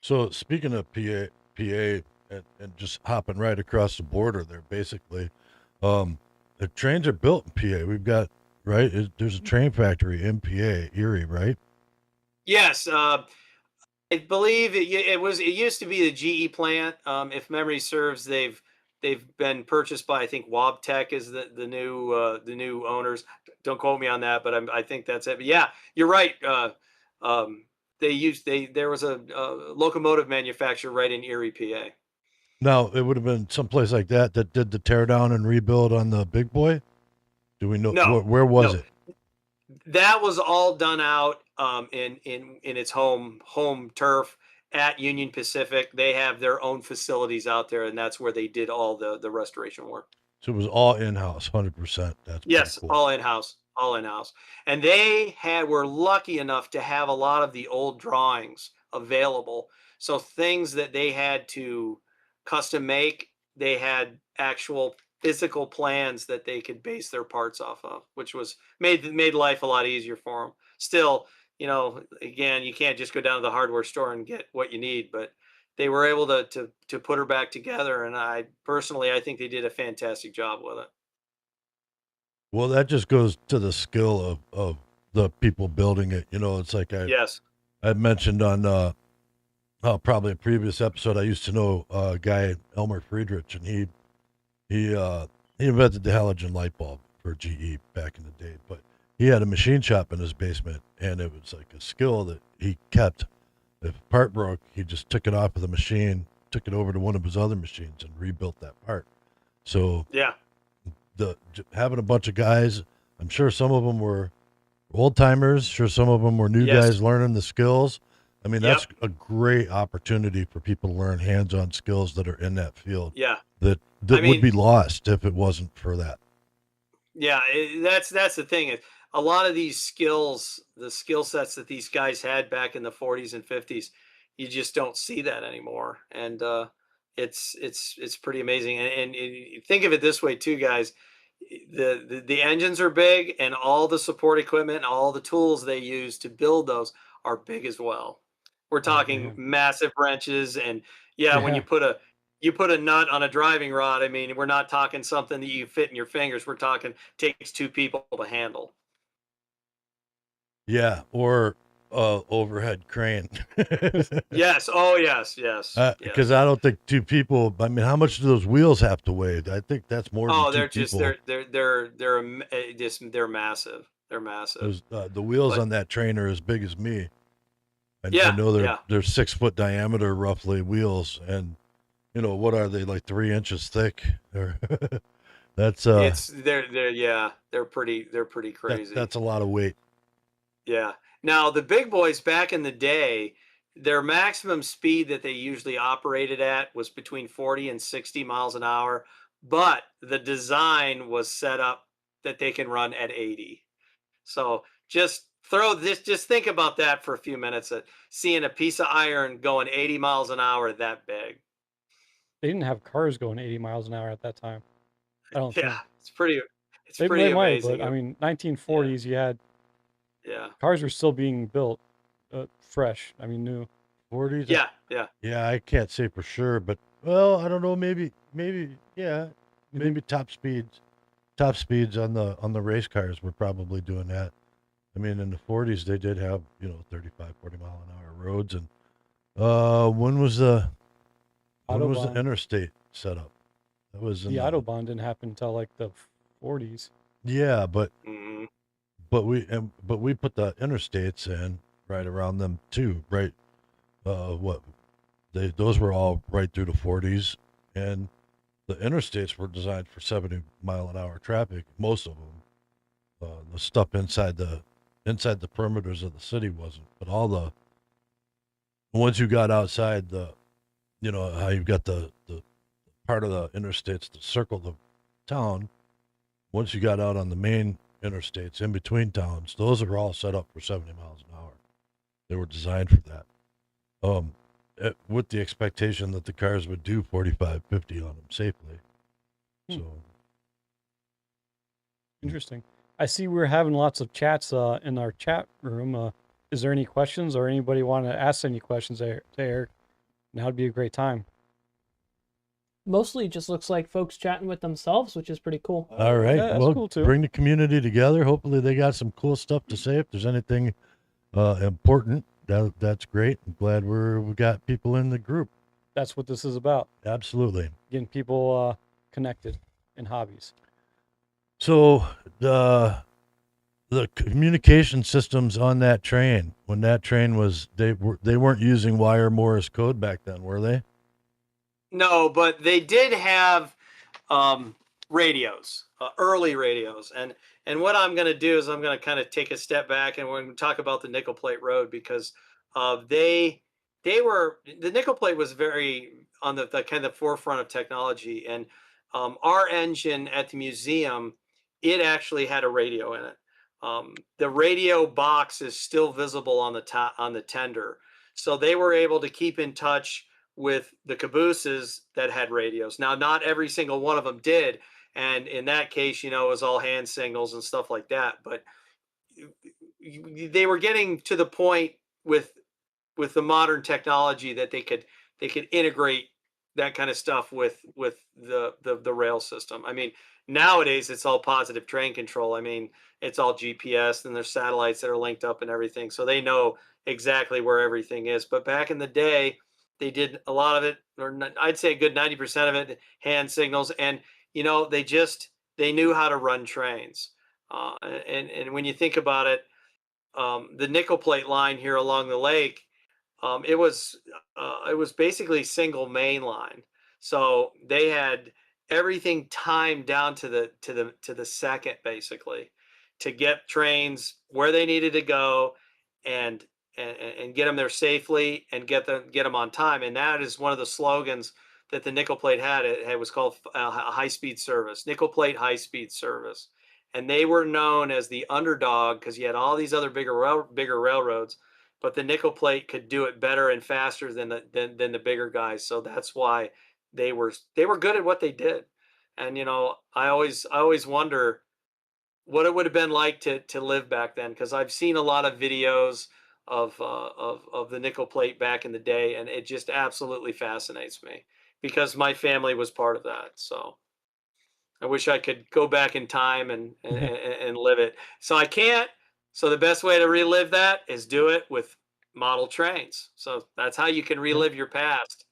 So speaking of PA, and just hopping right across the border there, basically, the trains are built in PA. We've got right. There's a train factory in PA, Erie, right? Yes, I believe it used to be the GE plant. If memory serves, they've they've been purchased by, I think Wabtec is the new owners. Don't quote me on that, but I think that's it. But yeah, you're right. There was a locomotive manufacturer right in Erie, PA. Now, it would have been someplace like that that did the tear down and rebuild on the big boy. Do we know No, where was no. it? That was all done out in its home turf at Union Pacific. They have their own facilities out there, and that's where they did all the restoration work. So it was all in house, 100%. That's pretty Yes, cool. all in house, and were lucky enough to have a lot of the old drawings available. So things that they had to custom make, they had actual physical plans that they could base their parts off of, which was made life a lot easier for them. Still, again, you can't just go down to the hardware store and get what you need, but they were able to put her back together, and I think they did a fantastic job with it. Well, that just goes to the skill of the people building it. It's like Yes. I mentioned on probably a previous episode, I used to know a guy, Elmer Friedrich, and he invented the halogen light bulb for GE back in the day. But he had a machine shop in his basement, and it was like a skill that he kept. If a part broke, he just took it off of the machine, took it over to one of his other machines, and rebuilt that part. So Yeah. Having a bunch of guys, I'm sure some of them were old timers, sure some of them were new Yes. guys learning the skills. I mean, that's Yep. a great opportunity for people to learn hands-on skills that are in that field Yeah. that I mean- would be lost if it wasn't for that. Yeah, that's the thing. Is a lot of these skills, the skill sets that these guys had back in the 40s and 50s, you just don't see that anymore, and it's pretty amazing. And you think of it this way too, guys. The engines are big, and all the support equipment, and all the tools they use to build those are big as well. We're talking man. massive wrenches, and when Yeah. you put a nut on a driving rod, I mean, we're not talking something that you fit in your fingers. We're talking takes two people to handle. Yeah, or overhead crane. Yes. Oh, yes. Yes. Because yes. I don't think two people. I mean, how much do those wheels have to weigh? I think that's more Oh, than two they're just people. they're massive. They're massive. The wheels But- on that train are as big as me. And Yeah, I know yeah. they're 6 foot diameter roughly wheels, and what are they, like 3 inches thick? Or that's They're pretty crazy. that's a lot of weight. Yeah. Now, the big boys back in the day, their maximum speed that they usually operated at was between 40 and 60 miles an hour, but the design was set up that they can run at 80. So just think about that for a few minutes, seeing a piece of iron going 80 miles an hour that big. They didn't have cars going 80 miles an hour at that time. I don't Yeah, think. it's pretty They might, amazing. but I mean, 1940s, you had Yeah. cars were still being built fresh. I mean, new. 40s. Yeah. Yeah, I can't say for sure, but well, I don't know. Maybe yeah, maybe top speeds on the race cars were probably doing that. I mean, in the 40s, they did have 35, 40 mile an hour roads, and when was the Autobahn. interstate set up? That was in The Autobahn didn't happen until like the 40s. Yeah, but Mhm. we put the interstates in right around them too, right? Those were all right through the 40s, and the interstates were designed for 70 mile an hour traffic. Most of them, the stuff inside the perimeters of the city wasn't, but all the once you got outside how you've got the part of the interstates that circle the town. Once you got out on the main interstates in between towns, those are all set up for 70 miles an hour. They were designed for that. With the expectation that the cars would do 45, 50 on them safely. Hmm. So Interesting. I see we're having lots of chats in our chat room. Is there any questions or anybody want to ask any questions to Eric? Now would be a great time. Mostly it just looks like folks chatting with themselves, which is pretty cool. all right, Yeah, that's well, cool, too. bring the community together. Hopefully they got some cool stuff to say. If there's anything important, that's great. I'm glad we got people in the group. That's what this is about. Absolutely. Getting people connected in hobbies. So the communication systems on that train, when that train was, they weren't using wire Morse code back then, were they? No, but they did have radios, early radios, and what I'm going to do is I'm going to kind of take a step back and we're going to talk about the nickel plate road because they were the nickel plate was very on the kind of forefront of technology, and our engine at the museum, it actually had a radio in it. The radio box is still visible on the top on the tender, so they were able to keep in touch with the cabooses that had radios. Now, not every single one of them did, and in that case, you know, it was all hand signals and stuff like that. But they were getting to the point with the modern technology that they could integrate that kind of stuff with the rail system. I mean, nowadays it's all positive train control. I mean, it's all GPS and there's satellites that are linked up and everything, so they know exactly where everything is. But back in the day, they did a lot of it, or I'd say a good 90% of it, hand signals, and you know, they knew how to run trains. And when you think about it, the nickel plate line here along the lake, it was basically single main line, so they had everything timed down to the second, basically, to get trains where they needed to go, and get them there safely and get them on time. And that is one of the slogans that the nickel plate had. It was called high speed service, nickel plate high speed service, and they were known as the underdog because you had all these other bigger railroads, but the nickel plate could do it better and faster than the bigger guys. So that's why they were good at what they did. And you know, I always wonder what it would have been like to live back then, because I've seen a lot of videos of the nickel plate back in the day, and it just absolutely fascinates me because my family was part of that. So I wish I could go back in time and live it. So I can't. So the best way to relive that is do it with model trains. So that's how you can relive your past.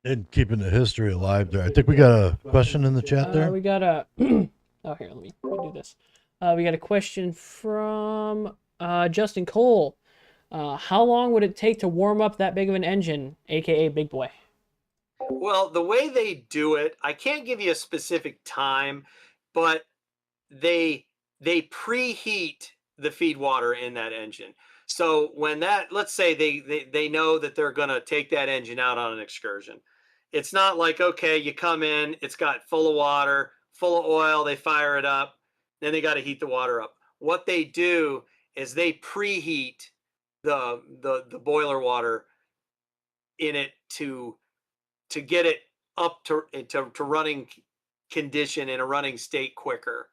And keeping the history alive there. I think we got a question in the chat there. We got a oh, here, let me do this. We got a question from Justin Cole. How long would it take to warm up that big of an engine, aka big boy? Well, the way they do it, I can't give you a specific time, but they preheat the feed water in that engine. So when let's say they know that they're going to take that engine out on an excursion. It's not like, okay, you come in, it's got full of water, full of oil, they fire it up, then they got to heat the water up. What they do is they preheat the boiler water in it to get it up to running condition in a running state quicker.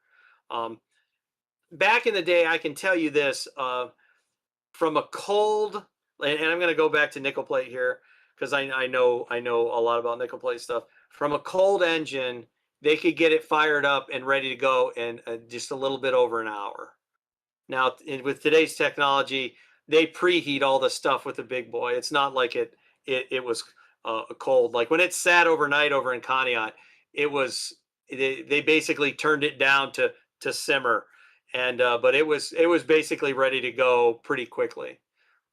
Back in the day, I can tell you this, from a cold, and I'm going to go back to nickel plate here because I know a lot about nickel plate stuff. From a cold engine, they could get it fired up and ready to go in just a little bit over an hour. Now, with today's technology, they preheat all the stuff with the big boy. It's not like it was cold. Like when it sat overnight over in Conneaut, they basically turned it down to simmer, and but it was basically ready to go pretty quickly.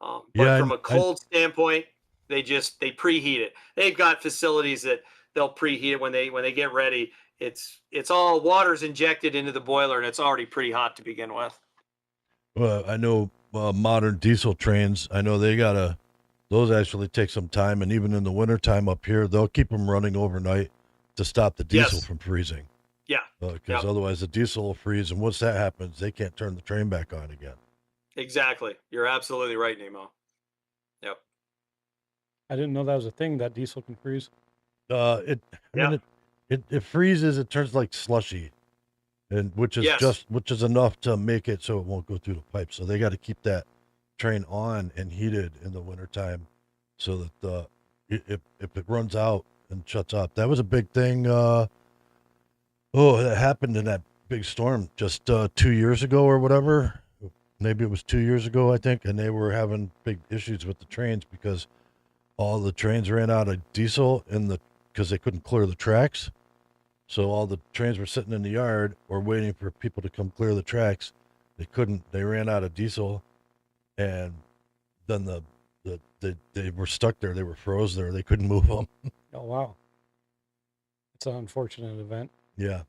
But from a cold standpoint, they preheat it. They've got facilities that they'll preheat it when they get ready. It's all water's injected into the boiler and it's already pretty hot to begin with. Well, I know modern diesel trains, I know those actually take some time, and even in the wintertime up here, they'll keep them running overnight to stop the diesel from freezing. Yeah. Because otherwise the diesel will freeze, and once that happens, they can't turn the train back on again. Exactly. You're absolutely right, Nemo. Yep. I didn't know that was a thing, that diesel can freeze. It freezes, it turns like slushy, and which is enough to make it so it won't go through the pipe. So they got to keep that train on and heated in the wintertime so that if it runs out and shuts off. That was a big thing. That happened in that big storm just 2 years ago or whatever. Maybe it was 2 years ago, I think, and they were having big issues with the trains because all the trains ran out of diesel because they couldn't clear the tracks. So all the trains were sitting in the yard or waiting for people to come clear the tracks. They ran out of diesel, and then they were stuck there. They were froze there. They couldn't move them. Oh, wow. It's an unfortunate event. Yeah.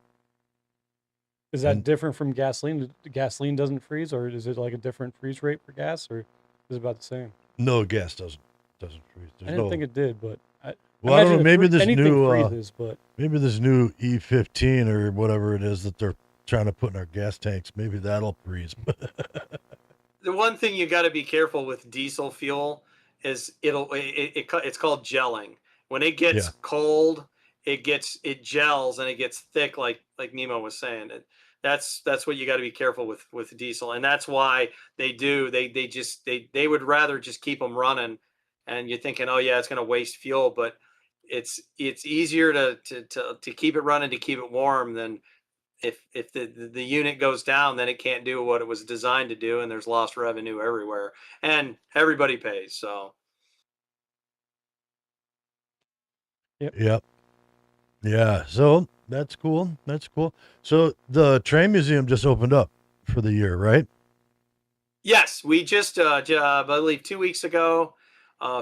Is that And- different from gasoline? Gasoline doesn't freeze, or is it like a different freeze rate for gas, or is it about the same? No, gas doesn't freeze. I didn't think it did, but Well, I don't know. imagine Maybe this anything new freezes, but maybe this new E15 or whatever it is that they're trying to put in our gas tanks, maybe that'll freeze. The one thing you got to be careful with diesel fuel is it's called gelling. When it gets Yeah. cold, it gels and it gets thick, like Nemo was saying. That's what you got to be careful with diesel, and that's why they would rather just keep them running. And you're thinking, oh yeah, it's going to waste fuel, but it's easier to keep it running, to keep it warm, than if the unit goes down, then it can't do what it was designed to do, and there's lost revenue everywhere, and everybody pays. So Yep. Yeah. So that's cool. That's cool. So the train museum just opened up for the year, right? yes, we just I believe 2 weeks ago.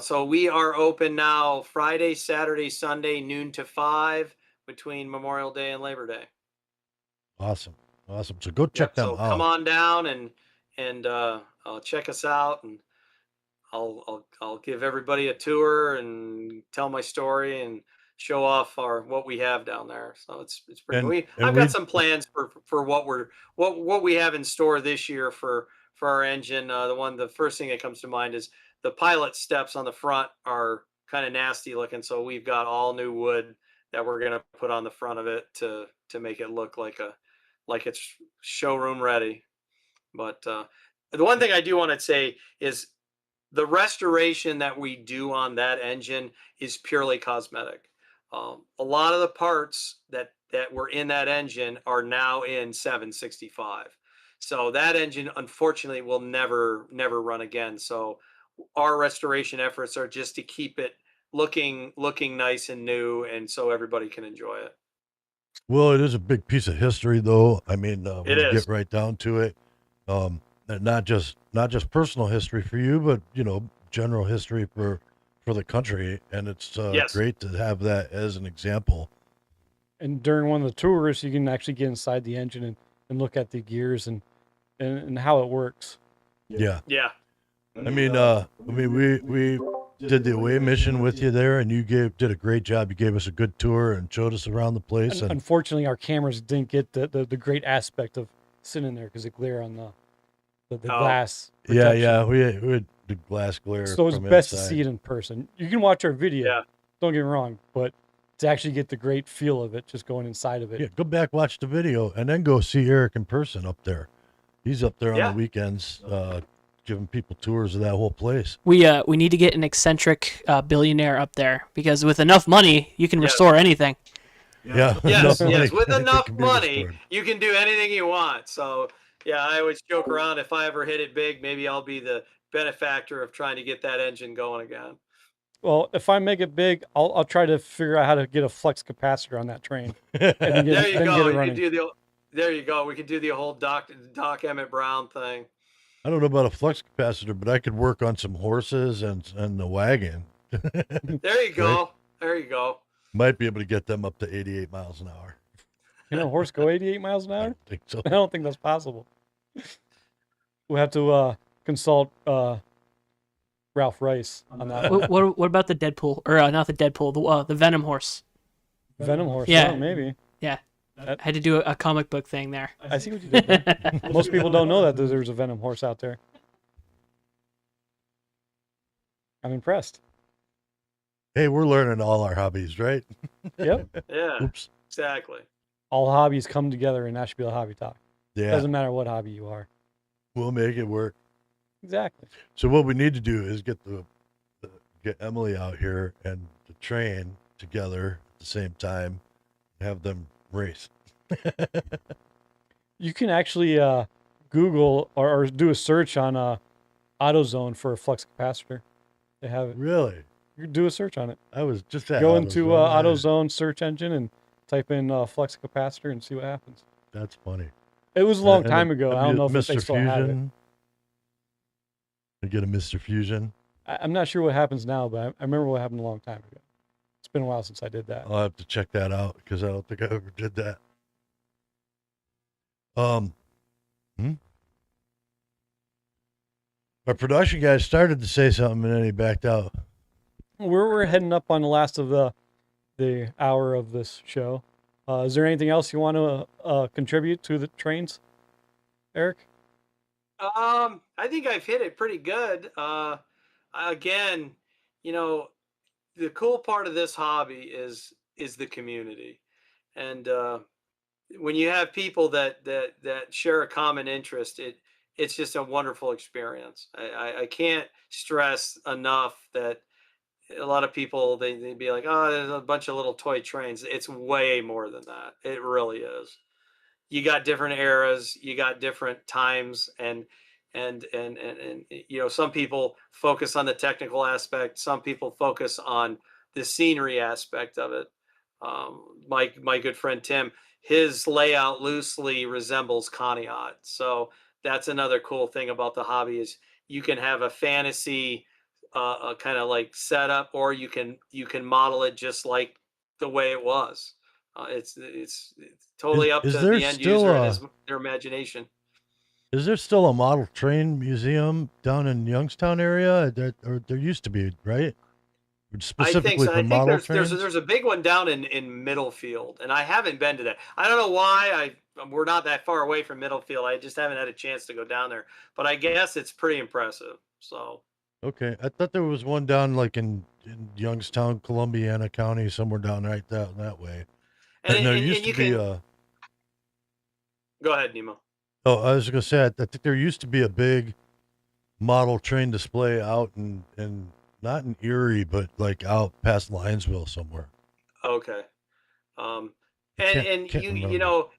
So we are open now Friday, Saturday, Sunday, noon to 5, between Memorial Day and Labor Day. Awesome. Awesome. So go check Yep, them so out. come on down and check us out, and I'll give everybody a tour and tell my story and show off what we have down there. So it's pretty. I've got some plans for what we have in store this year for our engine. The first thing that comes to mind is the pilot steps on the front are kind of nasty looking, so we've got all new wood that we're gonna put on the front of it to make it look like it's showroom ready. But the one thing I do want to say is the restoration that we do on that engine is purely cosmetic. A lot of the parts that were in that engine are now in 765. So that engine, unfortunately, will never run again. So our restoration efforts are just to keep it looking nice and new, and so everybody can enjoy it. Well, it is a big piece of history, though. I mean, when It you is. get right down to it, and not just personal history for you, but general history for the country, and it's Yes. great to have that as an example. and during one of the tours, you can actually get inside the engine and look at the gears and how it works. Yeah. Yeah. I mean, we did the away mission with you there, and you did a great job. You gave us a good tour and showed us around the place. And Unfortunately, our cameras didn't get the great aspect of sitting there because it glare on the glass. yeah, protection. we had the glass glare. So it's from best inside. to see it in person. You can watch our video. Yeah. Don't get me wrong, but to actually get the great feel of it, just going inside of it. Yeah, go back, watch the video, and then go see Erick in person up there. He's up there on Yeah. the weekends, giving people tours of that whole place. We need to get an eccentric billionaire up there, because with enough money, you can restore anything. Yeah. Yes, enough money, yes. With anything enough can be money, restored. you can do anything you want. So, yeah, I always joke around, if I ever hit it big, maybe I'll be the benefactor of trying to get that engine going again. Well, if I make it big, I'll try to figure out how to get a flux capacitor on that train. And then There you then go. Get it You can running. there you go. We could do the whole Doc Emmett Brown thing. I don't know about a flux capacitor, but I could work on some horses and the wagon. There you go. There you go. Might be able to get them up to 88 miles an hour. Can a horse go 88 miles an I hour? don't think so. I don't think that's possible. We have to consult Ralph Rice on that. What about the Deadpool, or not the Deadpool, the Venom horse? Venom horse. Yeah. Oh, maybe. Yeah, I had to do a comic book thing there. I see what you did there. Most people don't know that there's a Venom horse out there. I'm impressed. Hey, we're learning all our hobbies, right? Yep. Yeah, Oops. exactly. All hobbies come together in Ashtabula Hobby Talk. Yeah, Doesn't matter what hobby you are. we'll make it work. Exactly. So what we need to do is get get Emily out here and the train together at the same time, have them race. You can actually Google or do a search on AutoZone for a flux capacitor. They have it. Really? You can do a search on it. I was just at Go into AutoZone. AutoZone search engine and type in flux capacitor and see what happens. That's funny. It was a long And time ago. I don't know if they Mr. still have it. Fusion. You get a Mr. Fusion. I'm not sure what happens now, but I remember what happened a long time ago. It's been a while since I did that. I'll have to check that out because I don't think I ever did that. Our production guy started to say something and then he backed out. We're heading up on the last of the hour of this show. Is there anything else you want to contribute to the trains, Eric? I think I've hit it pretty good. Again, the cool part of this hobby is the community, and when you have people that share a common interest, it's just a wonderful experience. I can't stress enough that a lot of people they'd be like, oh, there's a bunch of little toy trains. It's way more than that. It really is. You got different eras, you got different times, and some people focus on the technical aspect, some people focus on the scenery aspect of it. My good friend Tim, his layout loosely resembles Conneaut, so that's another cool thing about the hobby is you can have a fantasy kind of like setup, or you can model it just like the way it was. It's totally up to the end user and their imagination. Is there still a model train museum down in Youngstown area? Or there used to be, right? Specifically I think so. for model trains? There's a big one down in Middlefield, and I haven't been to that. I don't know why. We're not that far away from Middlefield. I just haven't had a chance to go down there. But I guess it's pretty impressive. So. Okay, I thought there was one down like in Youngstown, Columbiana County, somewhere down right that way. And there used to be a. Go ahead, Nemo. Oh, I was going to say, I think there used to be a big model train display out in not in Erie, but like out past Linesville somewhere. Okay. You know,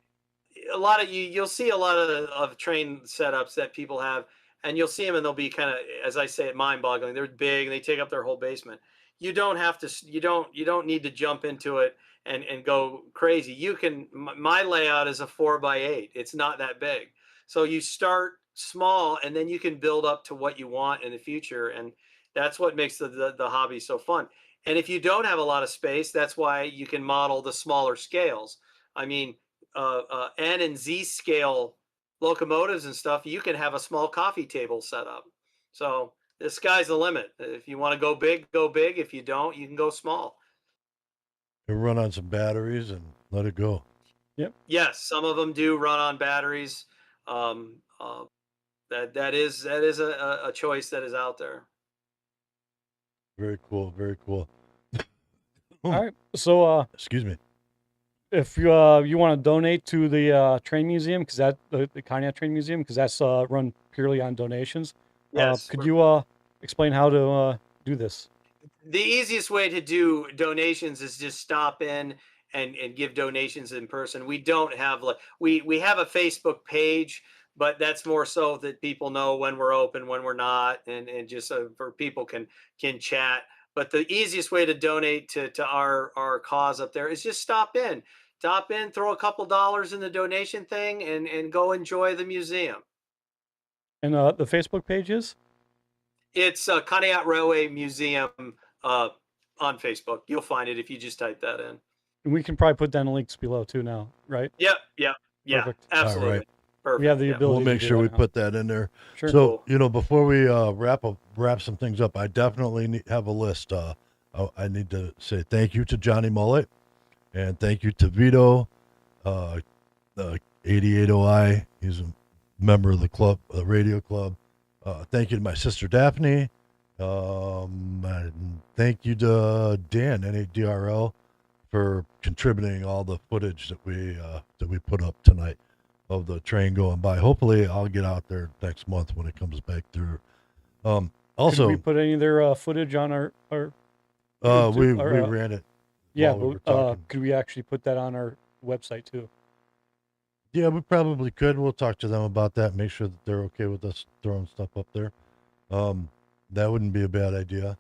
a lot of you'll see a lot of train setups that people have, and you'll see them and they'll be kind of, as I say, mind-boggling. They're big and they take up their whole basement. You don't have to, you don't need to jump into it and go crazy. You can, my layout is a 4x8. It's not that big. So you start small and then you can build up to what you want in the future. And that's what makes the hobby so fun. And if you don't have a lot of space, that's why you can model the smaller scales. I mean, N and Z scale locomotives and stuff, you can have a small coffee table set up. So the sky's the limit. If you want to go big, go big. If you don't, you can go small. You run on some batteries and let it go. Yep. Yes, some of them do run on batteries. That is a choice that is out there. Very cool. Very cool. All right. So, excuse me. If you want to donate to the train museum, because the Conneaut Train Museum, because that's run purely on donations. Yes. Could you explain how to do this? The easiest way to do donations is just stop in and give donations in person. We don't have we have a Facebook page, but that's more so that people know when we're open, when we're not, and just so for people can chat. But the easiest way to donate to our cause up there is just stop in, throw a couple dollars in the donation thing, and go enjoy the museum. And the Facebook page is? It's Conneaut Railway Museum on Facebook. You'll find it if you just type that in. And we can probably put down the links below too now, right? Yep. Perfect. Absolutely. All right. Perfect. We have the ability. We'll make sure we put that in there. Sure. So, before we wrap some things up, I definitely have a list. I need to say thank you to Johnny Mullet, and thank you to Vito, 88OI. He's a member of the club, the radio club. Thank you to my sister Daphne. And thank you to Dan, NADRL, for contributing all the footage that we put up tonight of the train going by. Hopefully, I'll get out there next month when it comes back through. Also, could we put any of their footage on our we ran it. Yeah, but could we actually put that on our website too? Yeah, we probably could. We'll talk to them about that. Make sure that they're okay with us throwing stuff up there. That wouldn't be a bad idea.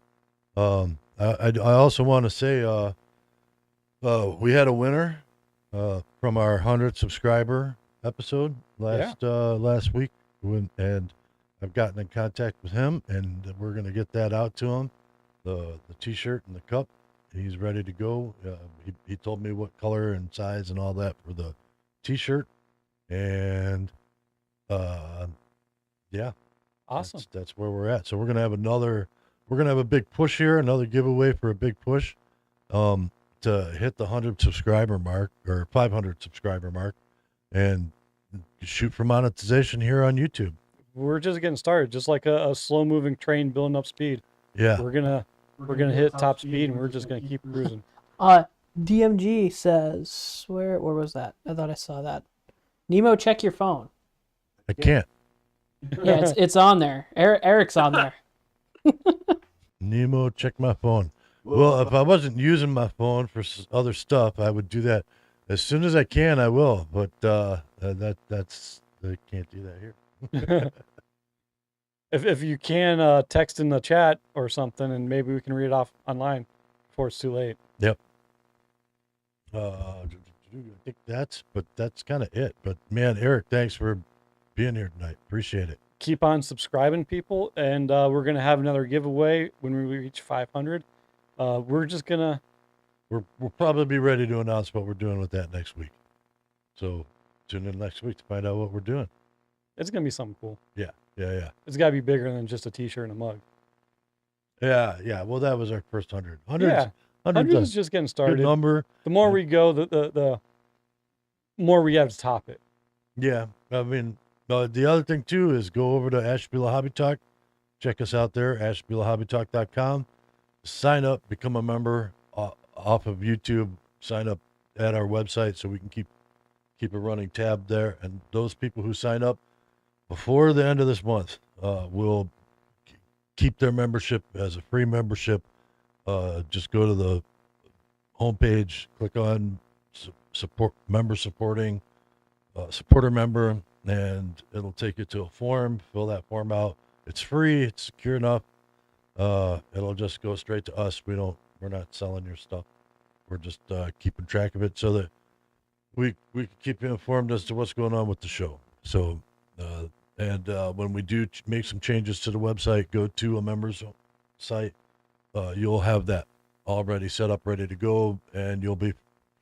I also want to say we had a winner from our 100 subscriber episode last week, and I've gotten in contact with him, and we're gonna get that out to him, the T-shirt and the cup. He's ready to go. He told me what color and size and all that for the T-shirt, and yeah, Awesome. That's where we're at. So we're gonna have a big push here, another giveaway for a big push, to hit the 100 subscriber mark or 500 subscriber mark, and shoot for monetization here on YouTube. We're just getting started, just like a slow moving train building up speed. Yeah. We're gonna hit top speed, and we're just gonna keep cruising. DMG says, where was that? I thought I saw that. Nemo, check your phone. I can't. Yeah, it's on there. Erick's on there. Nemo, check my phone. Well, if I wasn't using my phone for other stuff, I would do that as soon as I can. I will, but that's I can't do that here. If you can text in the chat or something, and maybe we can read it off online before it's too late. Yep. I think that's kind of it. But man, Erick, thanks for being here tonight. Appreciate it. Keep on subscribing, people, and we're gonna have another giveaway when we reach 500. We're just gonna. We'll probably be ready to announce what we're doing with that next week. So tune in next week to find out what we're doing. It's gonna be something cool. Yeah. It's got to be bigger than just a T-shirt and a mug. Yeah. Well, that was our first 100. 100 is just getting started. Good number. The more we go, the more we have to top it. Yeah. I mean, the other thing too is go over to Ashtabula Hobby Talk. Check us out there, ashtabulahobbytalk.com. Sign up, become a member off of YouTube. Sign up at our website so we can keep a running tab there. And those people who sign up before the end of this month will keep their membership as a free membership. Just go to the homepage, click on support member supporting, supporter member, and it'll take you to a form. Fill that form out. It's free. It's secure enough. It'll just go straight to us. We're not selling your stuff. We're just keeping track of it so that we can keep you informed as to what's going on with the show. So, and when we do make some changes to the website, go to a member's site, you'll have that already set up, ready to go, and you'll be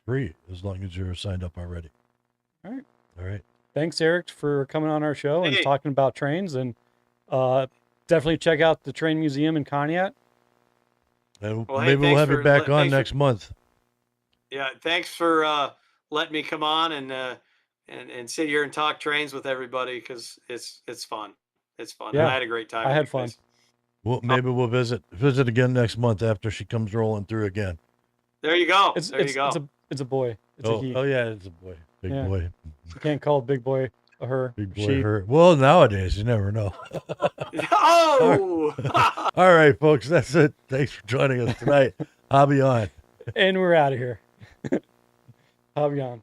free as long as you're signed up already. All right. Thanks, Erick, for coming on our show and Hey. talking about trains. And definitely check out the Train Museum in Conneaut. And Well, hey, maybe we'll thanks have you for- back on thanks for- next month. Yeah, thanks for letting me come on and sit here and talk trains with everybody because it's fun. It's fun. Yeah, I had a great time. I with had you fun. guys. Well, maybe we'll visit again next month after she comes rolling through again. There you go. It's There you go. it's a boy. It's a he. Oh yeah, it's a boy. Big Yeah. boy. You can't call a big boy a her. Big boy she. hurt. Well, nowadays you never know. Oh! All right, folks, that's it. Thanks for joining us tonight. Hobby on. And we're out of here. Hobby on.